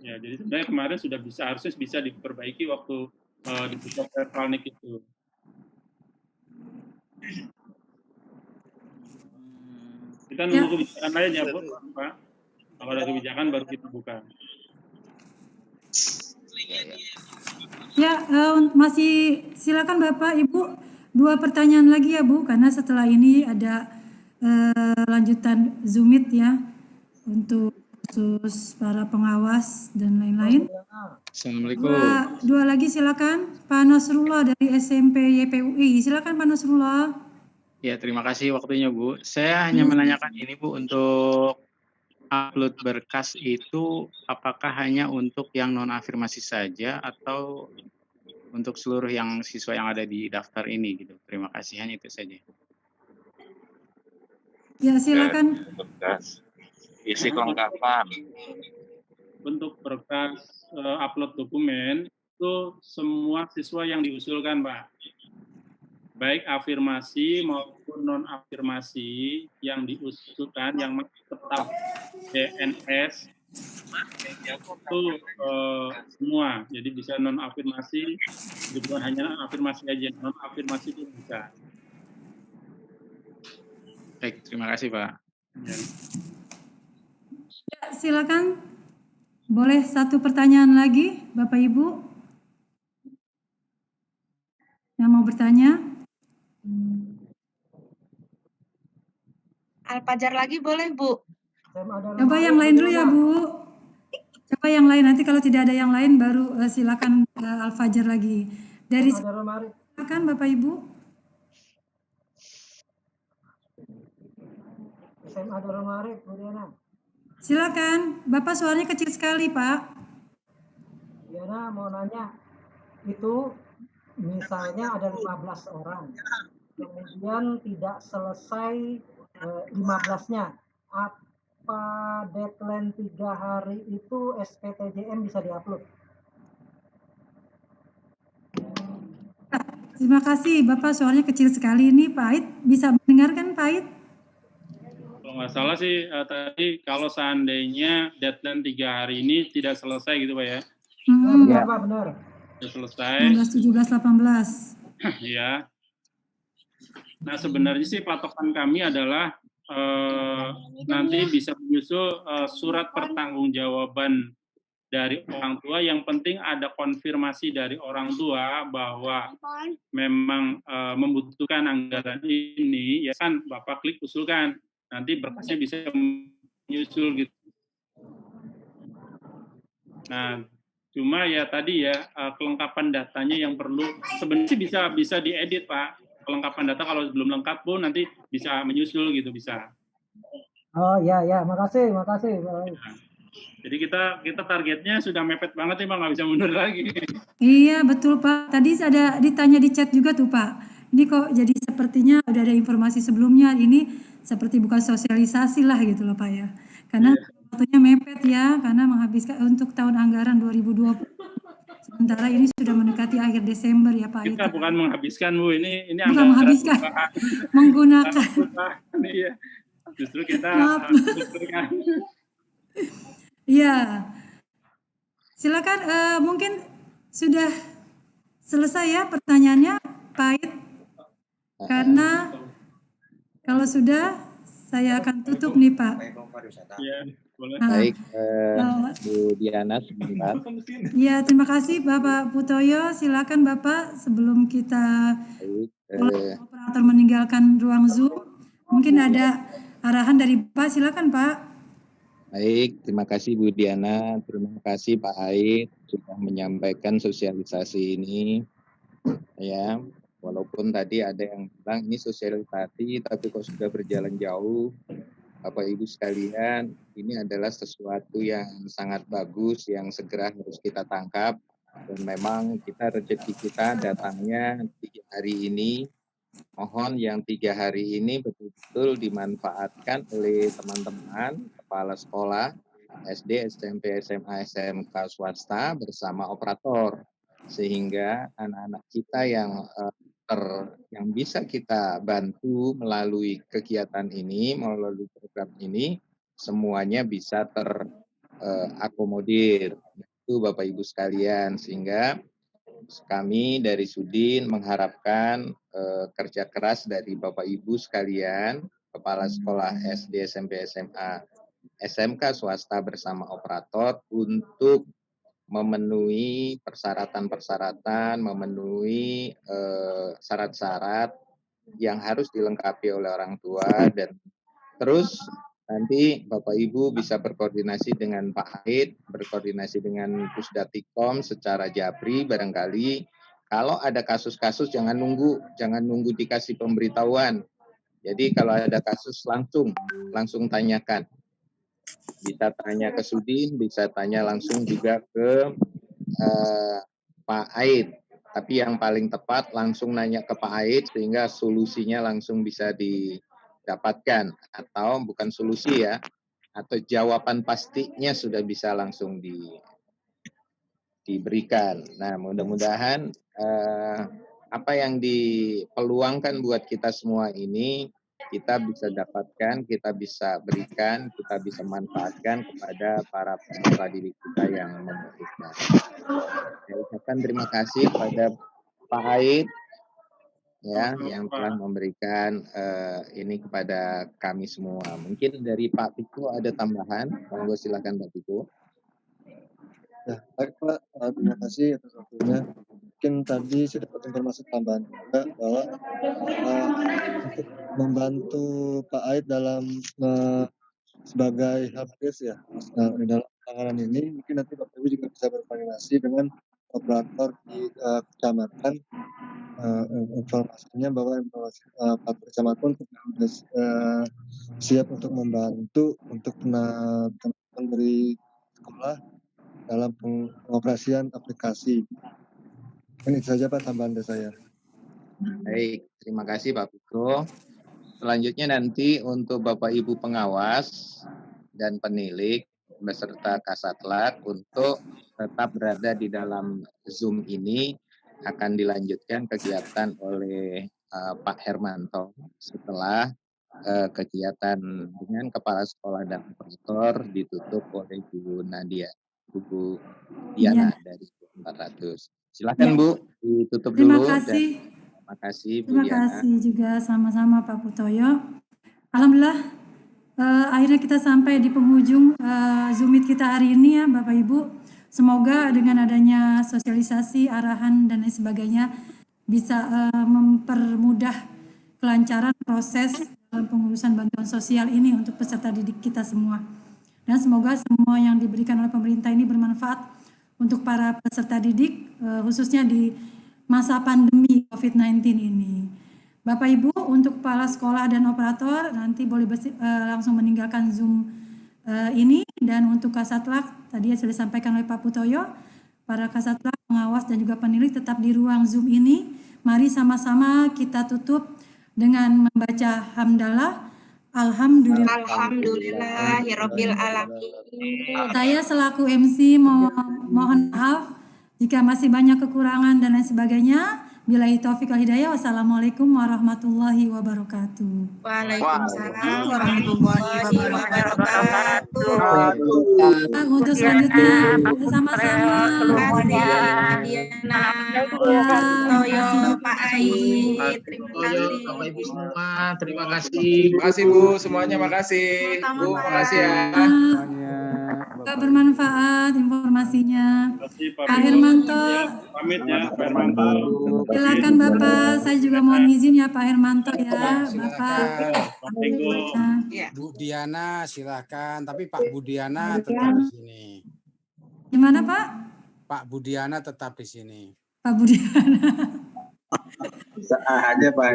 Ya, jadi sebenarnya kemarin sudah harusnya bisa diperbaiki waktu dibuka Perpalnik itu. Kita nunggu kebijakan lain ya, Bu, Pak. Kalau ada kebijakan baru kita buka. Ya, masih silakan Bapak, Ibu. 2 pertanyaan lagi ya Bu, karena setelah ini ada lanjutan Zoom Meet ya untuk khusus para pengawas dan lain-lain. Assalamualaikum. Dua lagi silakan Pak Nasrullah dari SMP YPUI. Silakan Pak Nasrullah. Ya, terima kasih waktunya Bu. Saya hanya menanyakan ini Bu, untuk upload berkas itu apakah hanya untuk yang non afirmasi saja atau untuk seluruh yang siswa yang ada di daftar ini gitu. Terima kasih, hanya itu saja. Ya, silakan. Berkas isi kelengkapan. Untuk berkas upload dokumen itu semua siswa yang diusulkan, Pak. Baik afirmasi maupun non afirmasi yang diusulkan yang tetap DNS itu semua. Jadi bisa non afirmasi, bukan hanya afirmasi aja, non afirmasi itu bisa. Baik, terima kasih Pak. Ya, silakan. Boleh 1 pertanyaan lagi, Bapak Ibu? Yang mau bertanya? Al-Fajar lagi boleh, Bu? Coba yang lain dulu ya, Bu. Coba yang lain, nanti kalau tidak ada yang lain baru silakan Al-Fajar lagi. Dari silakan Bapak Ibu. SMA Darul Maarif, Bu Diana. Silakan, Bapak suaranya kecil sekali, Pak. Diana mau nanya, itu misalnya ada 15 orang, kemudian tidak selesai 15-nya, apa deadline 3 hari itu SPTJM bisa diupload? Terima kasih, Bapak suaranya kecil sekali ini, Pak Ait. Bisa mendengarkan, Pak Ait? Kalau nggak salah sih tadi kalau seandainya deadline 3 hari ini tidak selesai gitu Pak ya? Ya, Pak, benar. Sudah selesai. 16, 17, 18. Ya. Nah sebenarnya sih patokan kami adalah nanti bisa menyusul surat pertanggungjawaban dari orang tua. Yang penting ada konfirmasi dari orang tua bahwa memang membutuhkan anggaran ini, ya kan Bapak klik usulkan. Nanti berkasnya bisa menyusul gitu. Nah, cuma ya tadi ya kelengkapan datanya yang perlu sebenarnya sih bisa diedit Pak. Kelengkapan data kalau belum lengkap pun nanti bisa menyusul gitu bisa. Oh ya, makasih. Jadi kita targetnya sudah mepet banget nih Pak, nggak bisa mundur lagi. Iya betul Pak. Tadi ada ditanya di chat juga tuh Pak. Ini kok jadi sepertinya udah ada informasi sebelumnya. Ini seperti bukan sosialisasi lah gitu loh Pak ya. Karena waktunya mepet ya, karena menghabiskan untuk tahun anggaran 2020. Sementara ini sudah mendekati akhir Desember ya Pak. Kita bukan menghabiskan Bu, ini bukan menghabiskan, menggunakan. Iya. Justru kita menggunakan. Iya. Silakan mungkin sudah selesai ya pertanyaannya Pak Ait. Karena kalau sudah saya akan tutup nih Pak. Ya, boleh. Baik, Bu Diana sebentar. Ya, terima kasih Bapak Putoyo. Silakan Bapak sebelum kita operator meninggalkan ruang Zoom. Mungkin ada arahan dari Pak, silakan Pak. Baik, terima kasih Bu Diana, terima kasih Pak Ait sudah menyampaikan sosialisasi ini. Ya, walaupun tadi ada yang bilang ini sosialisasi, tapi kok sudah berjalan jauh. Bapak Ibu sekalian, ini adalah sesuatu yang sangat bagus yang segera harus kita tangkap. Dan memang rezeki kita datangnya 3 hari ini. Mohon yang 3 hari ini betul-betul dimanfaatkan oleh teman-teman, kepala sekolah, SD, SMP, SMA, SMK swasta bersama operator. Sehingga anak-anak kita yang bisa kita bantu melalui kegiatan ini, melalui program ini, semuanya bisa terakomodir. Itu Bapak Ibu sekalian, sehingga kami dari Sudin mengharapkan kerja keras dari Bapak Ibu sekalian, kepala sekolah SD, SMP, SMA, SMK swasta bersama operator untuk memenuhi persyaratan-persyaratan, memenuhi syarat-syarat yang harus dilengkapi oleh orang tua, dan terus nanti Bapak Ibu bisa berkoordinasi dengan Pak Ait, berkoordinasi dengan Pusdatikom secara japri barangkali. Kalau ada kasus-kasus jangan nunggu dikasih pemberitahuan. Jadi kalau ada kasus langsung tanyakan. Bisa tanya ke Sudin, bisa tanya langsung juga ke Pak Ait. Tapi yang paling tepat langsung nanya ke Pak Ait sehingga solusinya langsung bisa didapatkan, atau bukan solusi ya, atau jawaban pastinya sudah bisa langsung diberikan. Nah, mudah-mudahan apa yang dipeluangkan buat kita semua ini kita bisa dapatkan, kita bisa berikan, kita bisa manfaatkan kepada para peserta didik kita yang membutuhkan. Saya ucapkan terima kasih kepada Pak Ait ya yang telah memberikan ini kepada kami semua. Mungkin dari Pak Piko ada tambahan, monggo silakan Pak Piko. Ya, baik Pak, terima kasih atas waktunya. Mungkin tadi saya dapat informasi tambahan juga bahwa untuk membantu Pak Ait dalam sebagai helpdesk ya, dalam penanganan ini, mungkin nanti Bapak Ibu juga bisa berkoordinasi dengan operator di kecamatan. Informasinya bahwa Pak Kecamatan sudah siap untuk membantu untuk teman-teman dari sekolah dalam pengoperasian aplikasi. Ini saja Pak tambahan dari saya. Baik, terima kasih Pak Piko. Selanjutnya nanti untuk Bapak Ibu pengawas dan penilik beserta Kasatlat untuk tetap berada di dalam Zoom ini, akan dilanjutkan kegiatan oleh Pak Hermanto setelah kegiatan dengan kepala sekolah dan operator ditutup oleh Bu Nadia, Bu Diana dari 400. Silakan Bu, ditutup Terima dulu. Kasih. Terima kasih Bu Terima Diana. kasih juga sama-sama Pak Putoyo. Alhamdulillah akhirnya kita sampai di penghujung Zoom Meet kita hari ini ya Bapak Ibu. Semoga dengan adanya sosialisasi, arahan dan lain sebagainya bisa mempermudah kelancaran proses dalam pengurusan bantuan sosial ini untuk peserta didik kita semua. Dan semoga semua yang diberikan oleh pemerintah ini bermanfaat untuk para peserta didik, khususnya di masa pandemi COVID-19 ini. Bapak Ibu, untuk kepala sekolah dan operator nanti boleh langsung meninggalkan Zoom ini, dan untuk Kasatlak tadi sudah disampaikan oleh Pak Putoyo, para Kasatlak, pengawas dan juga penilik tetap di ruang Zoom ini. Mari sama-sama kita tutup dengan membaca hamdalah. Alhamdulillahirabbil alamin. Saya selaku MC mohon maaf jika masih banyak kekurangan dan lain sebagainya. Billahi taufiq wal hidayah. Wassalamualaikum warahmatullahi wabarakatuh. Waalaikumsalam warahmatullahi wabarakatuh. Untuk selanjutnya sama-sama. Pak Ait, terima kasih. Bapak Ibu semua, terima kasih. Makasih Bu, semuanya makasih. Bu, makasih ya. Semoga bermanfaat informasinya. Pak Hermanto, Pamit ya, Pak Hermanto. silakan Bapak. Saya juga mohon izin ya Pak Hermanto ya, Bapak. Bu Diana silakan, tapi Pak Budiana tetap di sini. Gimana Pak? Pak Budiana tetap di sini. Pak Budiana. Bisa aja Pak.